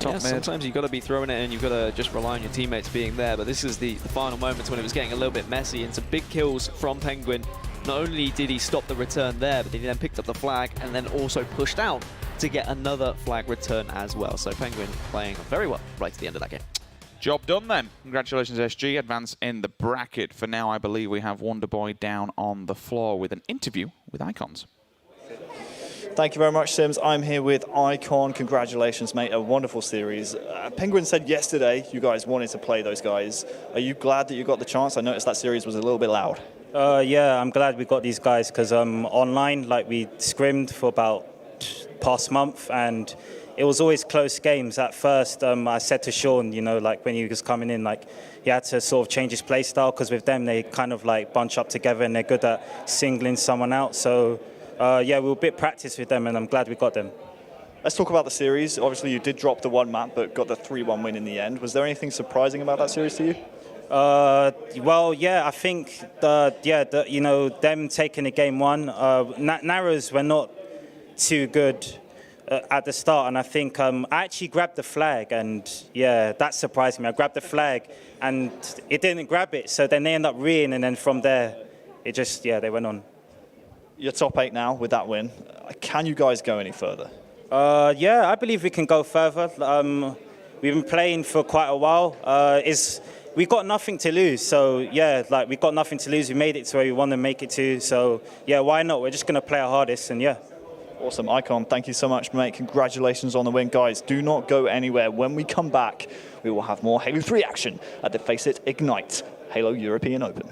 Yeah, sometimes you've got to be throwing it and you've got to just rely on your teammates being there, but this is the final moments when it was getting a little bit messy, and some big kills from Penguin. Not only did he stop the return there, but he then picked up the flag and then also pushed out to get another flag return as well. So Penguin playing very well right to the end of that game. Job done then. Congratulations, SG. Advance in the bracket. For now, I believe we have Wonderboy down on the floor with an interview with Icons. Thank you very much, Sims. I'm here with Icon. Congratulations, mate. A wonderful series. Penguin said yesterday you guys wanted to play those guys. Are you glad that you got the chance? I noticed that series was a little bit loud. Yeah, I'm glad we got these guys because online, like, we scrimmed for about past month and it was always close games. At first, I said to Sean, you know, like when he was coming in, like he had to sort of change his play style because with them they kind of like bunch up together and they're good at singling someone out. So yeah, we were a bit practiced with them and I'm glad we got them. Let's talk about the series. Obviously, you did drop the one map, but got the 3-1 win in the end. Was there anything surprising about that series to you? Well, yeah, I think you know, them taking the game one. Narrows were not too good at the start, and I think I actually grabbed the flag, and yeah, that surprised me. I grabbed the flag, and it didn't grab it, so then they end up reeing, and then from there, it just, yeah, they went on. You're top 8 now with that win. Can you guys go any further? Yeah, I believe we can go further. We've been playing for quite a while. We've got nothing to lose, so yeah, like we've got nothing to lose. We made it to where we want to make it to, so yeah, why not? We're just going to play our hardest, and yeah. Awesome, Icon. Thank you so much, mate. Congratulations on the win, guys. Do not go anywhere. When we come back, we will have more Halo 3 action at the Faceit Ignite Halo European Open.